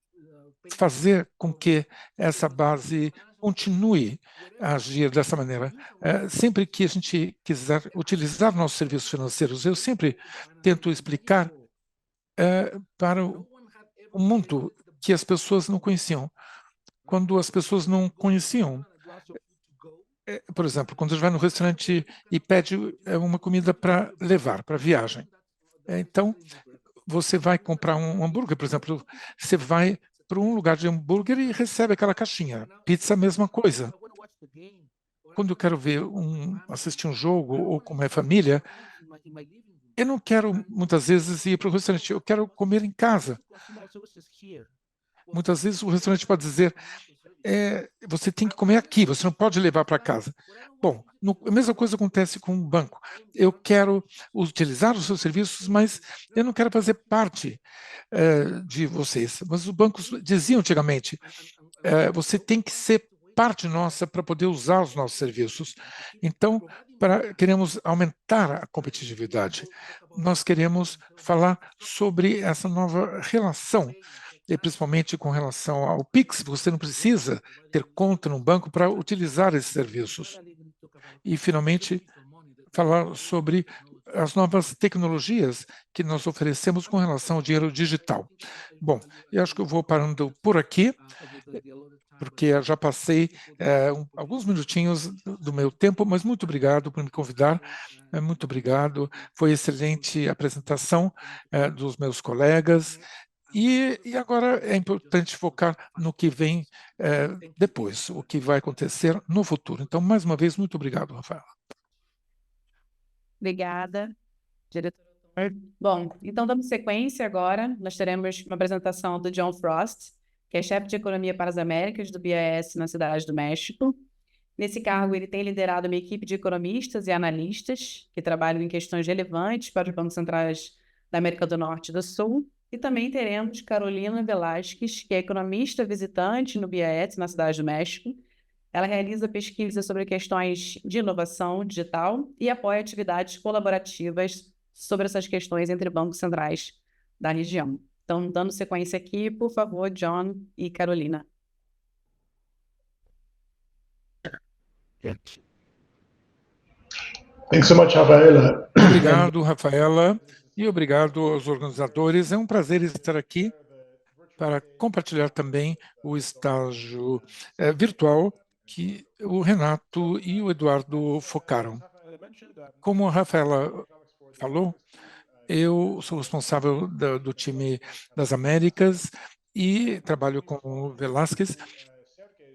fazer com que essa base continue a agir dessa maneira. Sempre que a gente quiser utilizar nossos serviços financeiros, eu sempre tento explicar para o mundo que as pessoas não conheciam. Quando as pessoas não conheciam, por exemplo, quando a gente vai no restaurante e pede uma comida para levar, para viagem. Então, você vai comprar um hambúrguer, por exemplo, você vai para um lugar de hambúrguer e recebe aquela caixinha. Pizza, a mesma coisa. Quando eu quero assistir um jogo ou com minha família, eu não quero, muitas vezes, ir para o restaurante, eu quero comer em casa. Muitas vezes o restaurante pode dizer, você tem que comer aqui, você não pode levar para casa. Bom, a mesma coisa acontece com o banco. Eu quero utilizar os seus serviços, mas eu não quero fazer parte de vocês. Mas os bancos diziam antigamente, você tem que ser parte nossa para poder usar os nossos serviços. Então, queremos aumentar a competitividade. Nós queremos falar sobre essa nova relação, e principalmente com relação ao Pix. Você não precisa ter conta no banco para utilizar esses serviços. E, finalmente, falar sobre as novas tecnologias que nós oferecemos com relação ao dinheiro digital. Bom, eu acho que eu vou parando por aqui, porque eu já passei alguns minutinhos do meu tempo, mas muito obrigado por me convidar, muito obrigado, foi excelente a apresentação dos meus colegas, e agora é importante focar no que vem depois, o que vai acontecer no futuro. Então, mais uma vez, muito obrigado, Rafael. Obrigada, diretor. Bom, então, dando sequência agora, nós teremos uma apresentação do John Frost, que é chefe de economia para as Américas do BIS na Cidade do México. Nesse cargo, ele tem liderado uma equipe de economistas e analistas que trabalham em questões relevantes para os bancos centrais da América do Norte e do Sul. E também teremos Carolina Velasquez, que é economista visitante no BIS na Cidade do México. Ela realiza pesquisas sobre questões de inovação digital e apoia atividades colaborativas sobre essas questões entre bancos centrais da região. Então, dando sequência aqui, por favor, John e Carolina. Thanks so much, Rafaela. Obrigado, Rafaela, e obrigado aos organizadores. É um prazer estar aqui para compartilhar também o estágio virtual que o Renato e o Eduardo focaram. Como a Rafaela falou, eu sou responsável do time das Américas e trabalho com o Velasquez,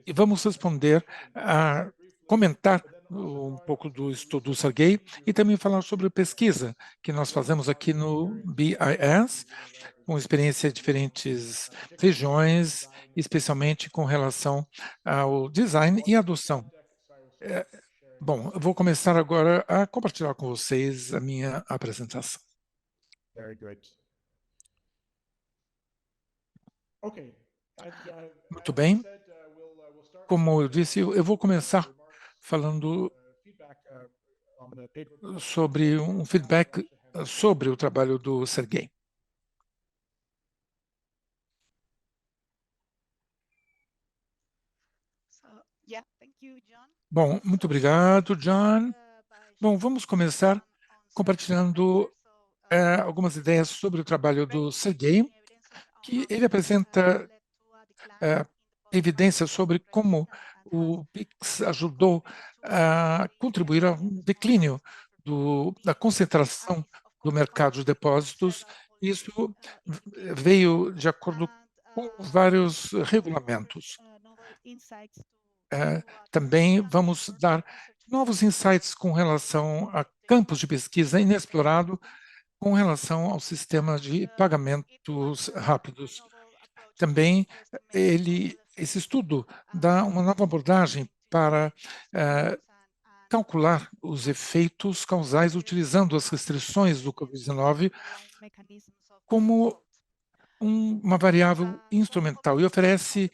e vamos comentar um pouco do estudo do Sergey e também falar sobre a pesquisa que nós fazemos aqui no BIS, com experiência em diferentes regiões, especialmente com relação ao design e adoção. Bom, eu vou começar agora a compartilhar com vocês a minha apresentação. Muito bem. Como eu disse, eu vou começar falando sobre um feedback sobre o trabalho do Sergey. Bom, muito obrigado, John. Bom, vamos começar compartilhando algumas ideias sobre o trabalho do Sergey, que ele apresenta evidências sobre como o PIX ajudou a contribuir ao declínio da concentração do mercado de depósitos. Isso veio de acordo com vários regulamentos. Também vamos dar novos insights com relação a campos de pesquisa inexplorado com relação ao sistema de pagamentos rápidos. Também esse estudo dá uma nova abordagem para calcular os efeitos causais utilizando as restrições do Covid-19 como uma variável instrumental e oferece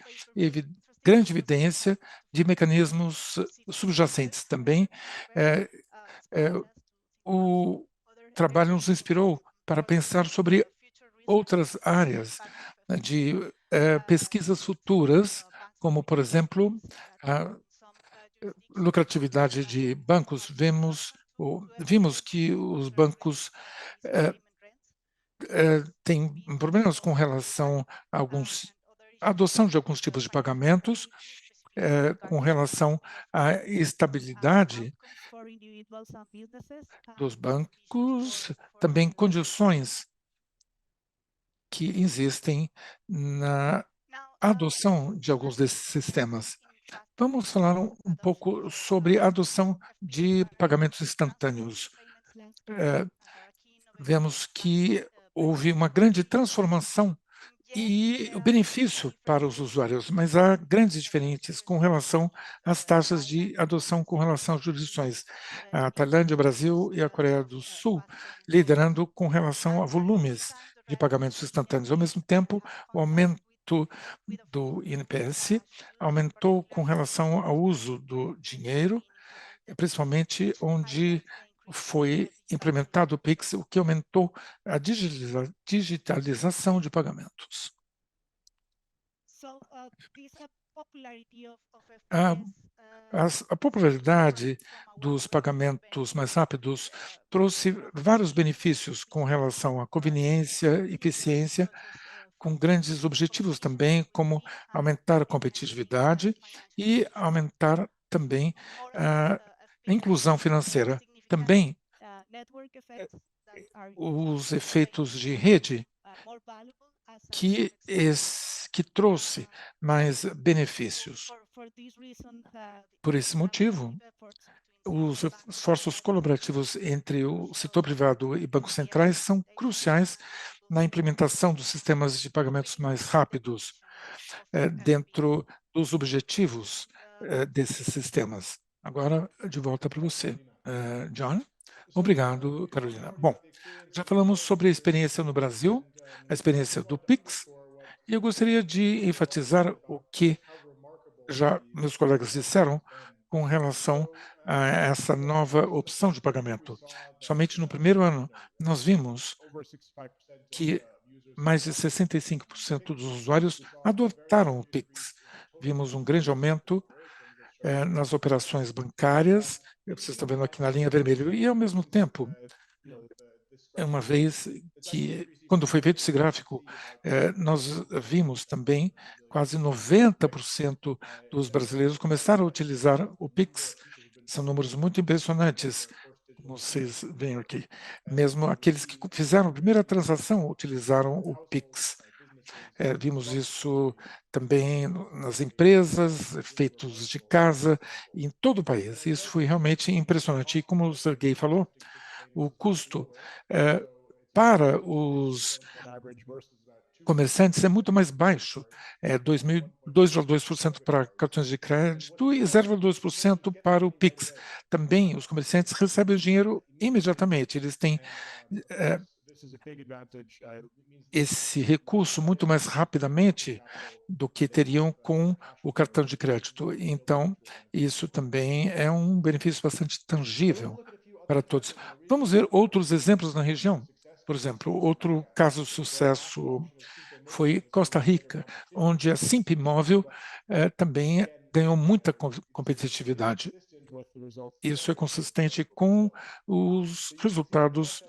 grande evidência de mecanismos subjacentes. Também o trabalho nos inspirou para pensar sobre outras áreas de pesquisas futuras, como, por exemplo, a lucratividade de bancos. Vimos que os bancos têm problemas com relação a adoção de alguns tipos de pagamentos, com relação à estabilidade dos bancos, também condições que existem na adoção de alguns desses sistemas. Vamos falar um pouco sobre a adoção de pagamentos instantâneos. Vemos que houve uma grande transformação e o benefício para os usuários, mas há grandes diferenças com relação às taxas de adoção com relação às jurisdições. A Tailândia, o Brasil e a Coreia do Sul liderando com relação a volumes de pagamentos instantâneos. Ao mesmo tempo, o aumento do INPS aumentou com relação ao uso do dinheiro, principalmente onde foi implementado o Pix, o que aumentou a digitalização de pagamentos. A popularidade dos pagamentos mais rápidos trouxe vários benefícios com relação à conveniência e eficiência, com grandes objetivos também, como aumentar a competitividade e aumentar também a inclusão financeira. Também os efeitos de rede que trouxe mais benefícios. Por esse motivo, os esforços colaborativos entre o setor privado e bancos centrais são cruciais na implementação dos sistemas de pagamentos mais rápidos dentro dos objetivos desses sistemas. Agora, de volta para você, John. Obrigado, Carolina. Bom, já falamos sobre a experiência no Brasil, a experiência do Pix, e eu gostaria de enfatizar o que já meus colegas disseram com relação a essa nova opção de pagamento. Somente no primeiro ano, nós vimos que mais de 65% dos usuários adotaram o Pix. Vimos um grande aumento nas operações bancárias, vocês estão vendo aqui na linha vermelha, e ao mesmo tempo, uma vez que, quando foi feito esse gráfico, nós vimos também quase 90% dos brasileiros começaram a utilizar o Pix. São números muito impressionantes, como vocês veem aqui. Mesmo aqueles que fizeram a primeira transação utilizaram o Pix. Vimos isso também nas empresas, feitos de casa, em todo o país. Isso foi realmente impressionante. E como o Sergei falou, o custo para os comerciantes é muito mais baixo, 2,2% para cartões de crédito e 0,2% para o Pix. Também os comerciantes recebem o dinheiro imediatamente, eles têm esse recurso muito mais rapidamente do que teriam com o cartão de crédito. Então, isso também é um benefício bastante tangível para todos. Vamos ver outros exemplos na região. Por exemplo, outro caso de sucesso foi Costa Rica, onde a Simpmóvel também ganhou muita competitividade. Isso é consistente com os resultados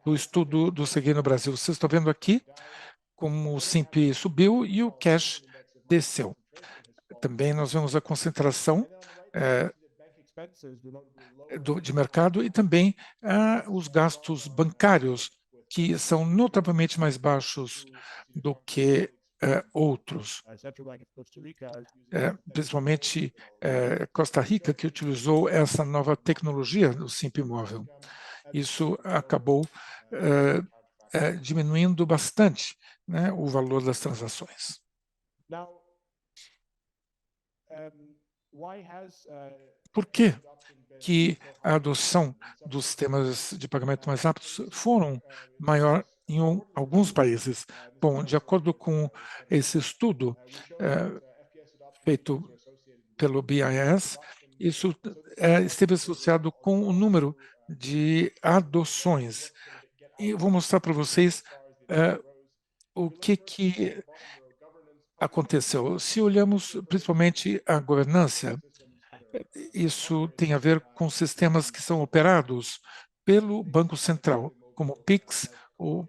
do estudo do Segui no Brasil. Vocês estão vendo aqui como o Simp subiu e o Cash desceu. Também nós vemos a concentração de mercado e também os gastos bancários, que são notavelmente mais baixos do que outros, principalmente Costa Rica, que utilizou essa nova tecnologia do Simples Móvel. Isso acabou diminuindo bastante, né, o valor das transações. Por que a adoção dos sistemas de pagamento mais rápidos foram maior em alguns países? Bom, de acordo com esse estudo feito pelo BIS, isso esteve associado com o número de adoções. E eu vou mostrar para vocês o que aconteceu. Se olhamos principalmente a governança, isso tem a ver com sistemas que são operados pelo Banco Central, como o Pix, ou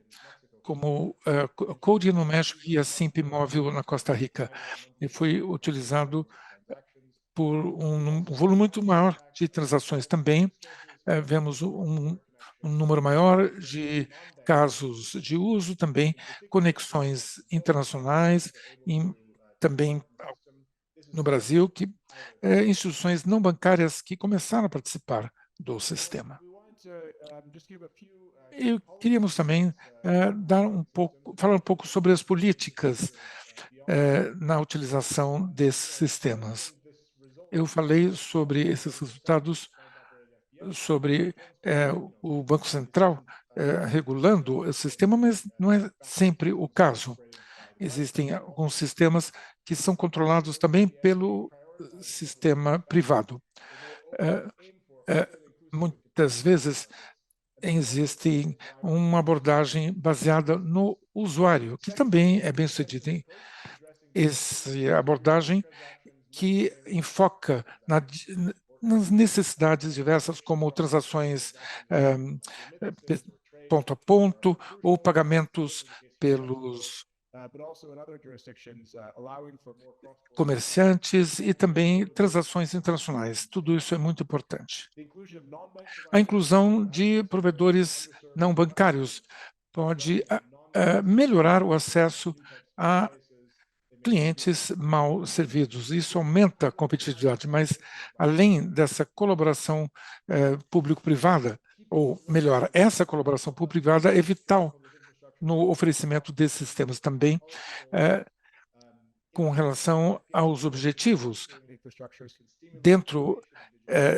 como Code no México e a Simples Móvel na Costa Rica. E foi utilizado por um volume muito maior de transações também. Vemos um número maior de casos de uso, também conexões internacionais, também no Brasil, instituições não bancárias que começaram a participar do sistema. E queríamos também falar um pouco sobre as políticas na utilização desses sistemas. Eu falei sobre esses resultados, sobre o Banco Central regulando o sistema, mas não é sempre o caso. Existem alguns sistemas que são controlados também pelo sistema privado. Muitas vezes existe uma abordagem baseada no usuário, que também é bem-sucedida. Essa abordagem que enfoca nas necessidades diversas, como transações ponto a ponto ou pagamentos pelos comerciantes e também transações internacionais. Tudo isso é muito importante. A inclusão de provedores não bancários pode melhorar o acesso a clientes mal servidos. Isso aumenta a competitividade, mas além dessa colaboração público-privada, ou melhor, essa colaboração público-privada é vital no oferecimento desses sistemas também, com relação aos objetivos. Dentro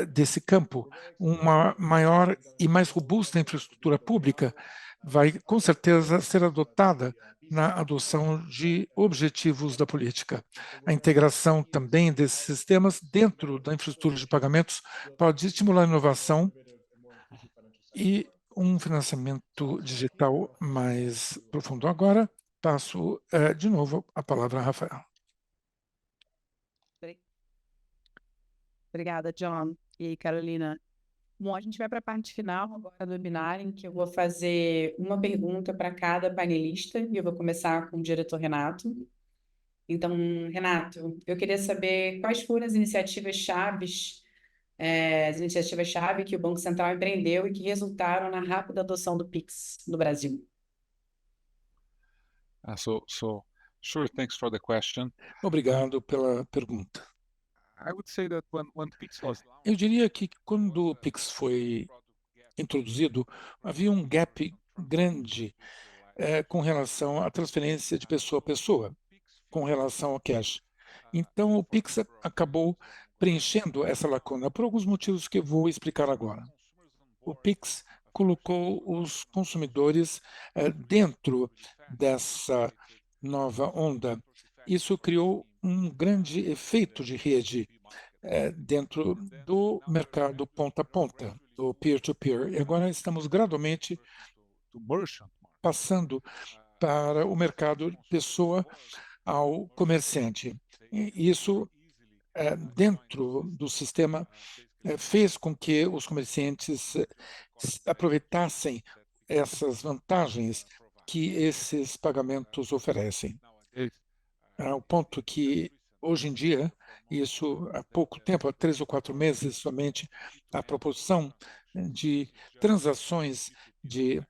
desse campo, uma maior e mais robusta infraestrutura pública vai, com certeza, ser adotada na adoção de objetivos da política. A integração também desses sistemas dentro da infraestrutura de pagamentos pode estimular a inovação e um financiamento digital mais profundo. Agora, passo de novo a palavra a Rafael. Obrigada, John e Carolina. Bom, a gente vai para a parte final agora do webinar, em que eu vou fazer uma pergunta para cada paneelista, e eu vou começar com o diretor Renato. Então, Renato, eu queria saber quais foram as iniciativas-chave que o Banco Central empreendeu e que resultaram na rápida adoção do Pix no Brasil. Sure, thanks for the question. Obrigado pela pergunta. I would say that when Pix was Eu diria que quando o Pix foi introduzido, havia um gap grande com relação à transferência de pessoa a pessoa, com relação ao cash. Então, o Pix acabou preenchendo essa lacuna por alguns motivos que eu vou explicar agora. O Pix colocou os consumidores dentro dessa nova onda. Isso criou um grande efeito de rede dentro do mercado ponta a ponta, do peer-to-peer. E agora estamos gradualmente passando para o mercado pessoa ao comerciante. E isso, dentro do sistema, fez com que os comerciantes aproveitassem essas vantagens que esses pagamentos oferecem. Ao ponto que, hoje em dia, isso há pouco tempo, há 3 ou 4 meses somente, a proporção de transações de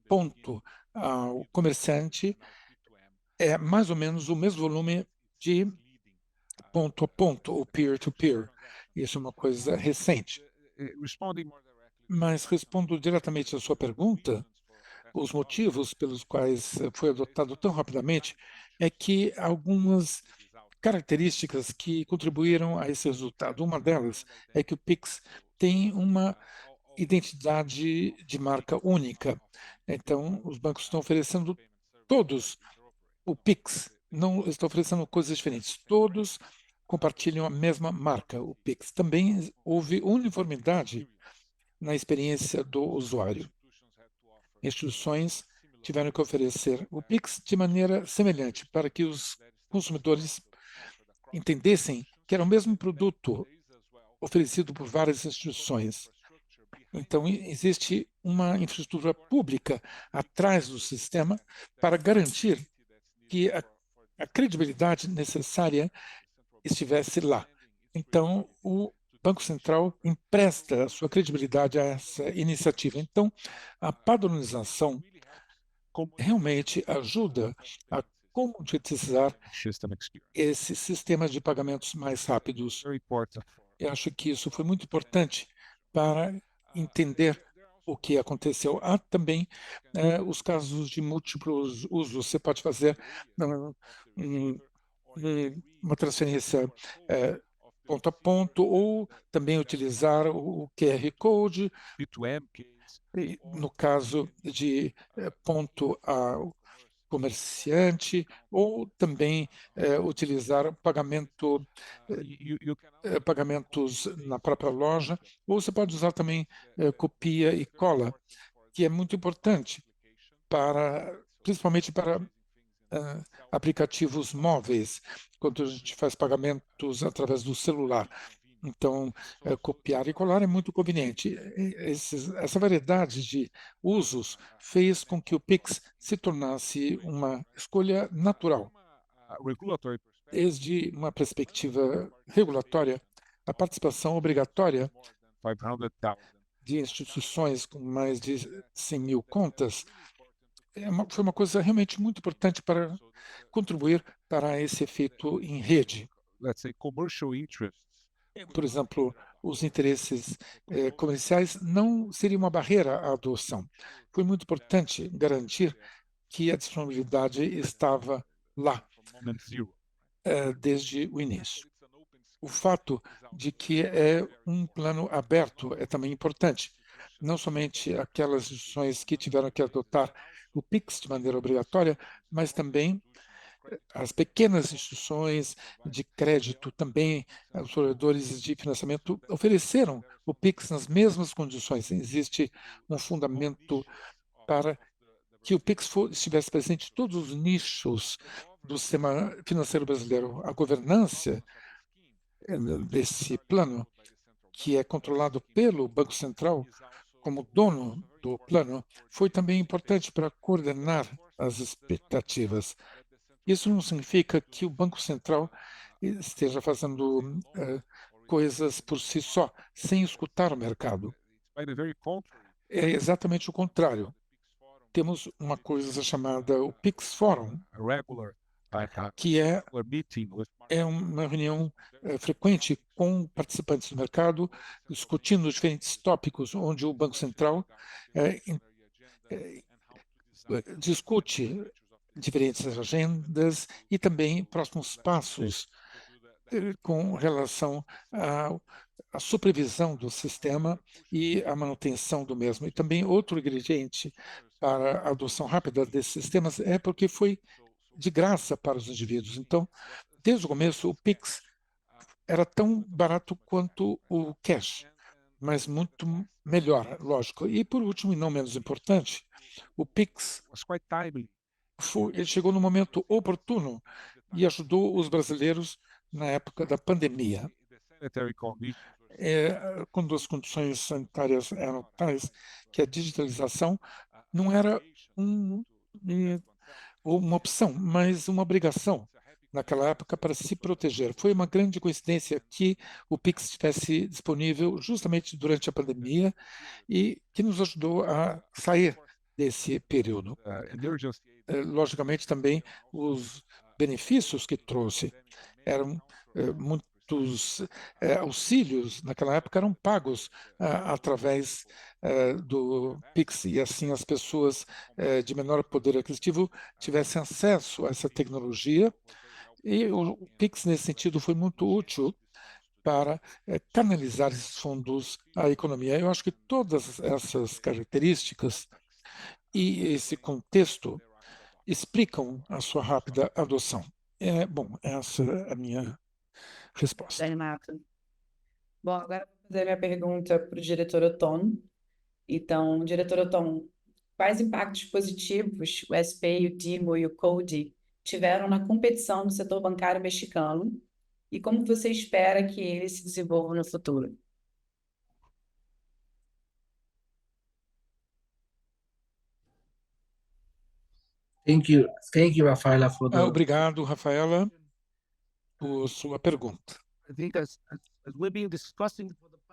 ponto ao comerciante é mais ou menos o mesmo volume de ponto a ponto, ou peer-to-peer. Isso é uma coisa recente. Mas respondo diretamente à sua pergunta, os motivos pelos quais foi adotado tão rapidamente é que algumas características que contribuíram a esse resultado. Uma delas é que o Pix tem uma identidade de marca única. Então, os bancos estão oferecendo todos o Pix, não estão oferecendo coisas diferentes. Todos compartilham a mesma marca, o Pix. Também houve uniformidade na experiência do usuário. Instituições tiveram que oferecer o Pix de maneira semelhante para que os consumidores entendessem que era o mesmo produto oferecido por várias instituições. Então, existe uma infraestrutura pública atrás do sistema para garantir que a credibilidade necessária estivesse lá. Então, o Banco Central empresta a sua credibilidade a essa iniciativa. Então, a padronização realmente ajuda a comoditizar esses sistemas de pagamentos mais rápidos. Eu acho que isso foi muito importante para entender o que aconteceu. Há também os casos de múltiplos usos. Você pode fazer uma transferência ponto a ponto, ou também utilizar o QR Code, no caso de ponto a comerciante, ou também utilizar pagamentos na própria loja, ou você pode usar também copia e cola, que é muito importante principalmente para aplicativos móveis, quando a gente faz pagamentos através do celular. Então, copiar e colar é muito conveniente. Essa variedade de usos fez com que o Pix se tornasse uma escolha natural. Desde uma perspectiva regulatória, a participação obrigatória de instituições com mais de 100 mil contas foi uma coisa realmente muito importante para contribuir para esse efeito em rede. Por exemplo, os interesses comerciais não seriam uma barreira à adoção. Foi muito importante garantir que a disponibilidade estava lá desde o início. O fato de que é um plano aberto é também importante. Não somente aquelas instituições que tiveram que adotar o PIX de maneira obrigatória, mas também as pequenas instituições de crédito, também os provedores de financiamento ofereceram o PIX nas mesmas condições. Existe um fundamento para que o PIX estivesse presente em todos os nichos do sistema financeiro brasileiro. A governança desse plano, que é controlado pelo Banco Central como dono do plano, foi também importante para coordenar as expectativas. Isso não significa que o Banco Central esteja fazendo coisas por si só, sem escutar o mercado. É exatamente o contrário. Temos uma coisa chamada o Pix Forum, que é uma reunião frequente com participantes do mercado, discutindo diferentes tópicos, onde o Banco Central discute diferentes agendas e também próximos passos com relação à supervisão do sistema e à manutenção do mesmo. E também outro ingrediente para a adoção rápida desses sistemas é porque foi de graça para os indivíduos. Então, desde o começo, o Pix era tão barato quanto o cash, mas muito melhor, lógico. E, por último, e não menos importante, o Pix ele chegou no momento oportuno e ajudou os brasileiros na época da pandemia. Quando as condições sanitárias eram tais que a digitalização não era uma opção, mas uma obrigação naquela época para se proteger. Foi uma grande coincidência que o Pix estivesse disponível justamente durante a pandemia e que nos ajudou a sair desse período. logicamente, também os benefícios que trouxe. Eram muitos auxílios, naquela época, eram pagos através do Pix, e assim as pessoas de menor poder aquisitivo tivessem acesso a essa tecnologia. E o Pix, nesse sentido, foi muito útil para canalizar esses fundos à economia. Eu acho que todas essas características e esse contexto explicam a sua rápida adoção. Bom, essa é a minha resposta. Renato. Bom, agora vou fazer a minha pergunta para o diretor Oton. Então, diretor Oton, quais impactos positivos o SPI, o DIMO e o CODE tiveram na competição do setor bancário mexicano e como você espera que ele se desenvolva no futuro? Thank you, Rafaela, for the. Obrigado, Rafaela, por sua pergunta.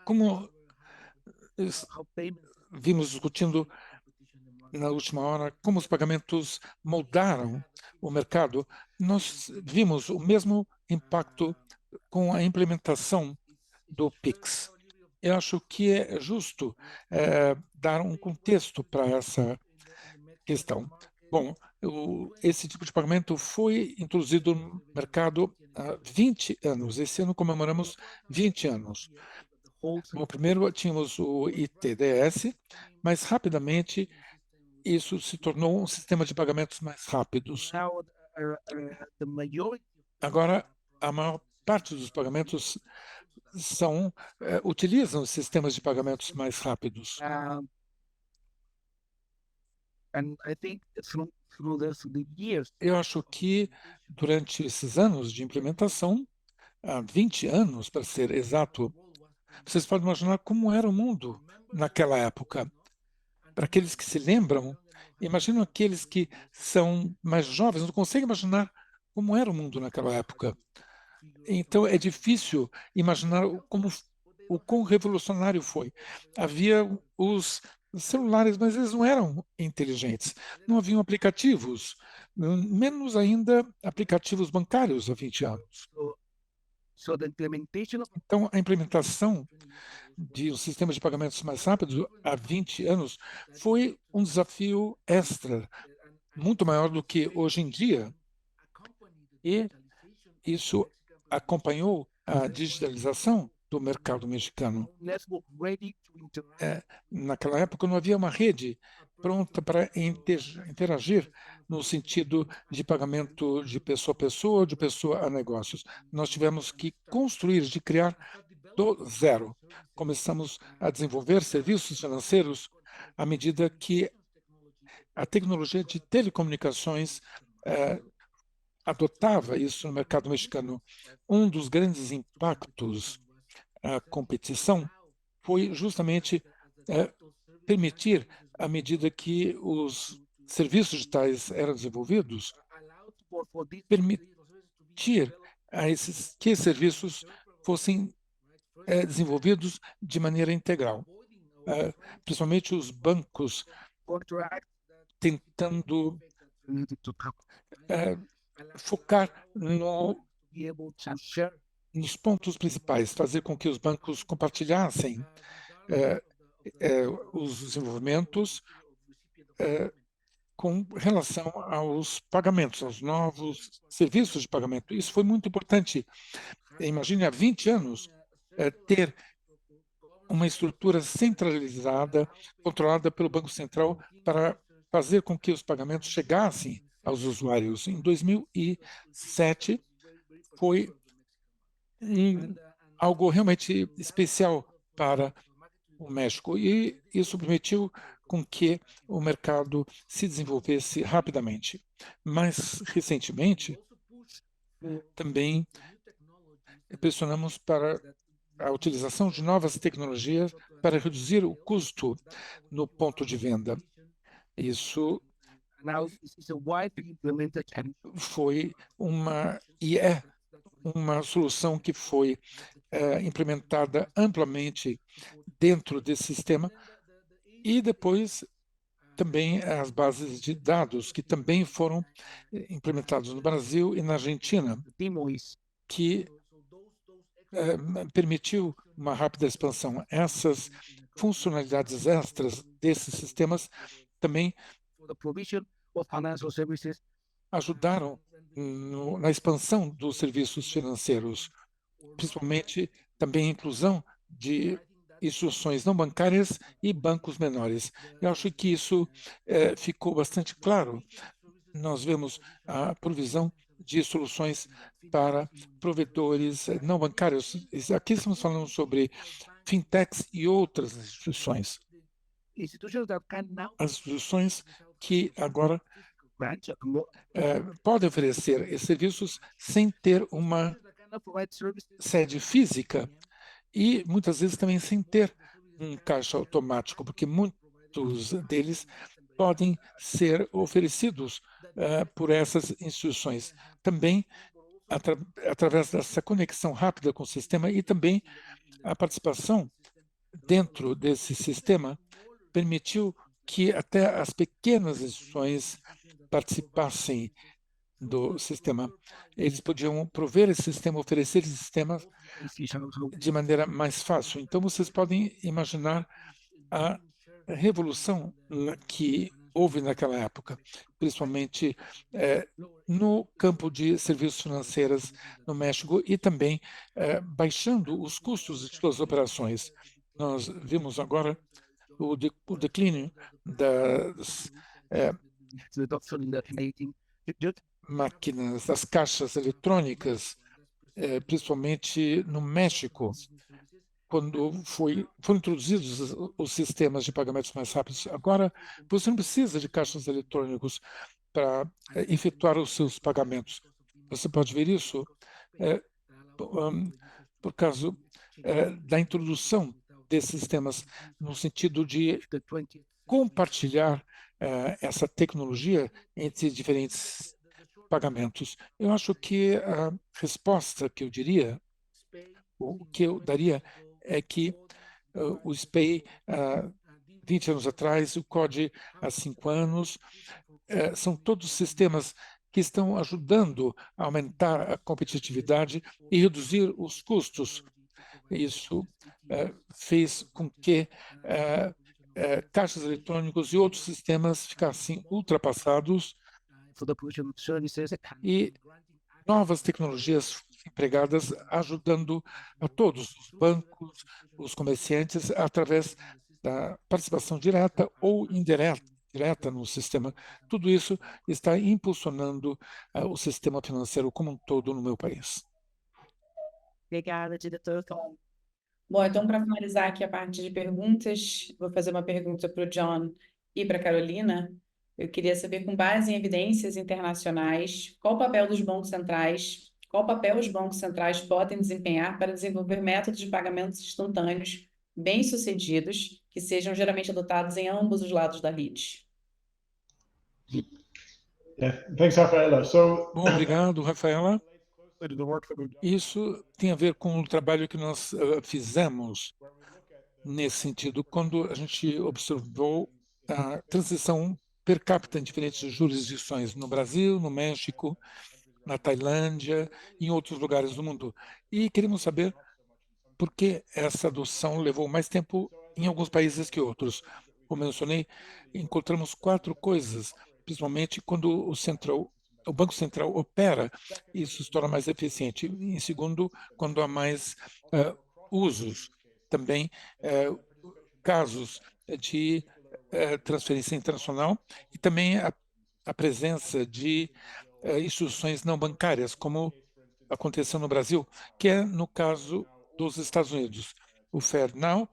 Como vimos discutindo na última hora, como os pagamentos moldaram o mercado, nós vimos o mesmo impacto com a implementação do Pix. Eu acho que é justo dar um contexto para essa questão. Bom, esse tipo de pagamento foi introduzido no mercado há 20 anos. Esse ano comemoramos 20 anos. Bom, primeiro tínhamos o ITDS, mas rapidamente isso se tornou um sistema de pagamentos mais rápidos. Agora, a maior parte dos pagamentos utilizam sistemas de pagamentos mais rápidos. Eu acho que durante esses anos de implementação, há 20 anos, para ser exato, vocês podem imaginar como era o mundo naquela época. Para aqueles que se lembram, imaginam aqueles que são mais jovens, não conseguem imaginar como era o mundo naquela época. Então, é difícil imaginar o quão revolucionário foi. Havia os celulares, mas eles não eram inteligentes. Não haviam aplicativos, menos ainda aplicativos bancários há 20 anos. Então, a implementação de um sistema de pagamentos mais rápidos há 20 anos foi um desafio extra, muito maior do que hoje em dia. E isso acompanhou a digitalização do mercado mexicano. Naquela época não havia uma rede pronta para interagir no sentido de pagamento de pessoa a pessoa, de pessoa a negócios. Nós tivemos que construir, de criar do zero. Começamos a desenvolver serviços financeiros à medida que a tecnologia de telecomunicações adotava isso no mercado mexicano. Um dos grandes impactos à competição foi justamente permitir, à medida que os serviços digitais eram desenvolvidos, permitir que esses serviços fossem desenvolvidos de maneira integral. Principalmente os bancos tentando focar nos pontos principais, fazer com que os bancos compartilhassem os desenvolvimentos com relação aos pagamentos, aos novos serviços de pagamento. Isso foi muito importante. Imagine, há 20 anos, ter uma estrutura centralizada, controlada pelo Banco Central, para fazer com que os pagamentos chegassem aos usuários. Em 2007, foi algo realmente especial para o México, e isso permitiu com que o mercado se desenvolvesse rapidamente. Mais recentemente, também pressionamos para a utilização de novas tecnologias para reduzir o custo no ponto de venda. Isso foi uma solução que foi implementada amplamente dentro desse sistema, e depois também as bases de dados, que também foram implementados no Brasil e na Argentina, que permitiu uma rápida expansão. Essas funcionalidades extras desses sistemas também ajudaram na expansão dos serviços financeiros, principalmente também a inclusão de instituições não bancárias e bancos menores. Eu acho que isso ficou bastante claro. Nós vemos a provisão de soluções para provedores não bancários. Aqui estamos falando sobre fintechs e outras instituições. As instituições que agora podem oferecer esses serviços sem ter uma sede física e muitas vezes também sem ter um caixa automático, porque muitos deles podem ser oferecidos por essas instituições. Também através dessa conexão rápida com o sistema e também a participação dentro desse sistema permitiu que até as pequenas instituições participassem do sistema. Eles podiam prover esse sistema, oferecer esse sistema de maneira mais fácil. Então, vocês podem imaginar a revolução que houve naquela época, principalmente no campo de serviços financeiros no México e também baixando os custos de suas operações. Nós vimos agora o declínio das máquinas, das caixas eletrônicas, principalmente no México, quando foram introduzidos os sistemas de pagamentos mais rápidos. Agora, você não precisa de caixas eletrônicos para efetuar os seus pagamentos. Você pode ver isso por causa da introdução desses sistemas, no sentido de compartilhar essa tecnologia entre diferentes pagamentos. Eu acho que a resposta que eu diria, o que eu daria, é que o SPEI, 20 anos atrás, o CODE, há 5 anos, são todos sistemas que estão ajudando a aumentar a competitividade e reduzir os custos. Isso fez com que caixas eletrônicos e outros sistemas ficassem ultrapassados e novas tecnologias empregadas ajudando a todos, os bancos, os comerciantes, através da participação direta ou indireta no sistema. Tudo isso está impulsionando o sistema financeiro como um todo no meu país. Obrigada, diretor. Bom, então, para finalizar aqui a parte de perguntas, vou fazer uma pergunta para o John e para a Carolina. Eu queria saber, com base em evidências internacionais, qual o papel dos bancos centrais, qual papel os bancos centrais podem desempenhar para desenvolver métodos de pagamentos instantâneos bem-sucedidos, que sejam geralmente adotados em ambos os lados da rede. Thanks, Rafaela. Bom, obrigado, Rafaela. Isso tem a ver com o trabalho que nós fizemos nesse sentido, quando a gente observou a transição per capita em diferentes jurisdições, no Brasil, no México, na Tailândia e em outros lugares do mundo. E queremos saber por que essa adoção levou mais tempo em alguns países que outros. Como eu mencionei, encontramos 4 coisas, principalmente quando o Banco Central opera, isso se torna mais eficiente. Em segundo, quando há mais usos, também casos de transferência internacional e também a presença de instituições não bancárias, como aconteceu no Brasil, que é no caso dos Estados Unidos. O FedNow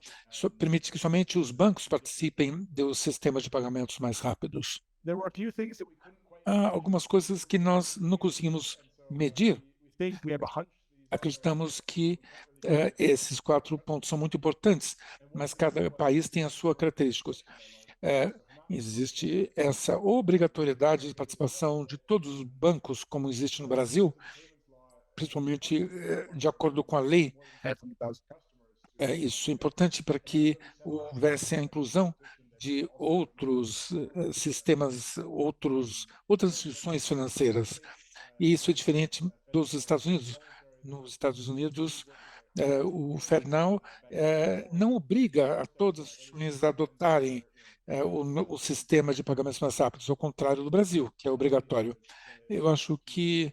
permite que somente os bancos participem dos sistemas de pagamentos mais rápidos. Há algumas coisas que nós não conseguimos medir. Acreditamos que esses 4 pontos são muito importantes, mas cada país tem as suas características. Existe essa obrigatoriedade de participação de todos os bancos, como existe no Brasil, principalmente de acordo com a lei. Isso é importante para que houvesse a inclusão de outros sistemas, outras instituições financeiras. E isso é diferente dos Estados Unidos. Nos Estados Unidos, o FedNow não obriga a todas as instituições a adotarem o sistema de pagamentos mais rápidos, ao contrário do Brasil, que é obrigatório. Eu acho que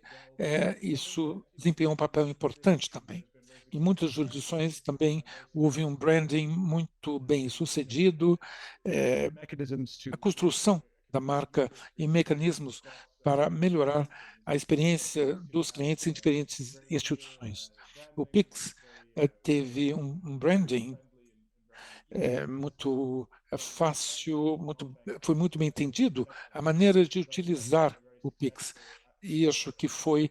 isso desempenhou um papel importante também. Em muitas jurisdições também houve um branding muito bem sucedido, a construção da marca e mecanismos para melhorar a experiência dos clientes em diferentes instituições. O Pix teve um branding muito fácil, foi muito bem entendido a maneira de utilizar o Pix. E acho que foi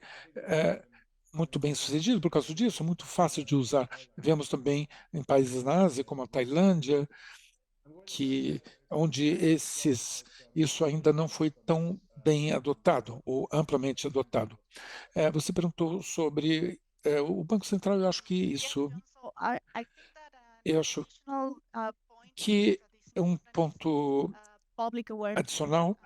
muito bem sucedido por causa disso, muito fácil de usar. Vemos também em países na Ásia, como a Tailândia, onde isso ainda não foi tão bem adotado ou amplamente adotado. Você perguntou sobre o Banco Central. Eu acho que um ponto adicional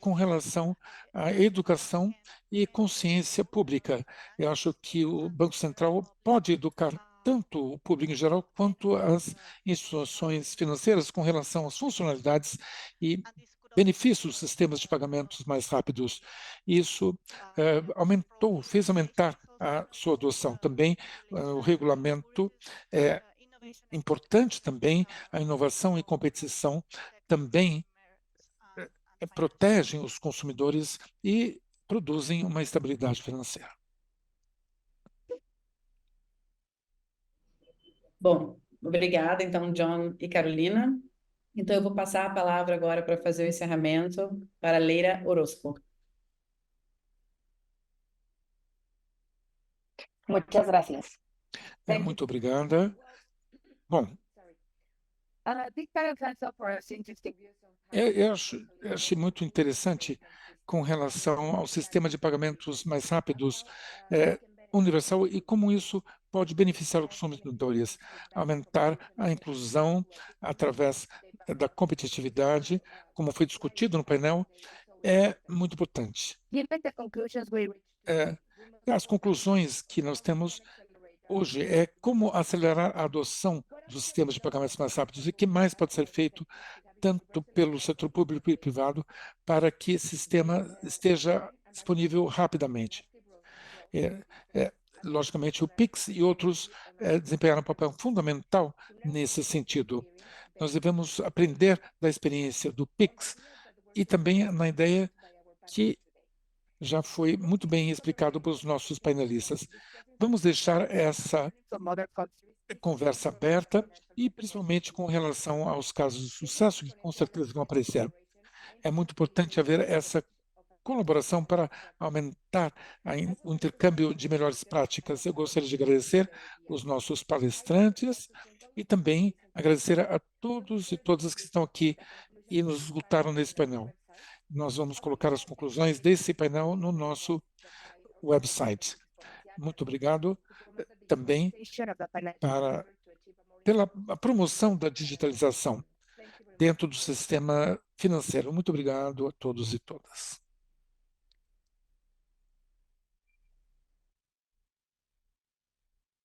com relação à educação e consciência pública. Eu acho que o Banco Central pode educar tanto o público em geral quanto as instituições financeiras com relação às funcionalidades e benefícios dos sistemas de pagamentos mais rápidos. Isso fez aumentar a sua adoção. Também o regulamento é importante também, a inovação e competição também protegem os consumidores e produzem uma estabilidade financeira. Bom, obrigada, então, John e Carolina. Então, eu vou passar a palavra agora para fazer o encerramento para Leira Orozco. Muchas gracias. Muito obrigada. Bom, eu achei muito interessante com relação ao sistema de pagamentos mais rápidos universal e como isso pode beneficiar os consumidores, aumentar a inclusão através da competitividade, como foi discutido no painel, é muito importante. As conclusões que nós temos hoje é como acelerar a adoção dos sistemas de pagamentos mais rápidos e o que mais pode ser feito tanto pelo setor público e privado para que esse sistema esteja disponível rapidamente. Logicamente, o Pix e outros desempenharam um papel fundamental nesse sentido. Nós devemos aprender da experiência do Pix e também na ideia que já foi muito bem explicado pelos nossos painelistas. Vamos deixar essa conversa aberta e principalmente com relação aos casos de sucesso que com certeza vão aparecer. É muito importante haver essa colaboração para aumentar o intercâmbio de melhores práticas. Eu gostaria de agradecer os nossos palestrantes e também agradecer a todos e todas que estão aqui e nos escutaram nesse painel. Nós vamos colocar as conclusões desse painel no nosso website. Muito obrigado também pela promoção da digitalização dentro do sistema financeiro. Muito obrigado a todos e todas.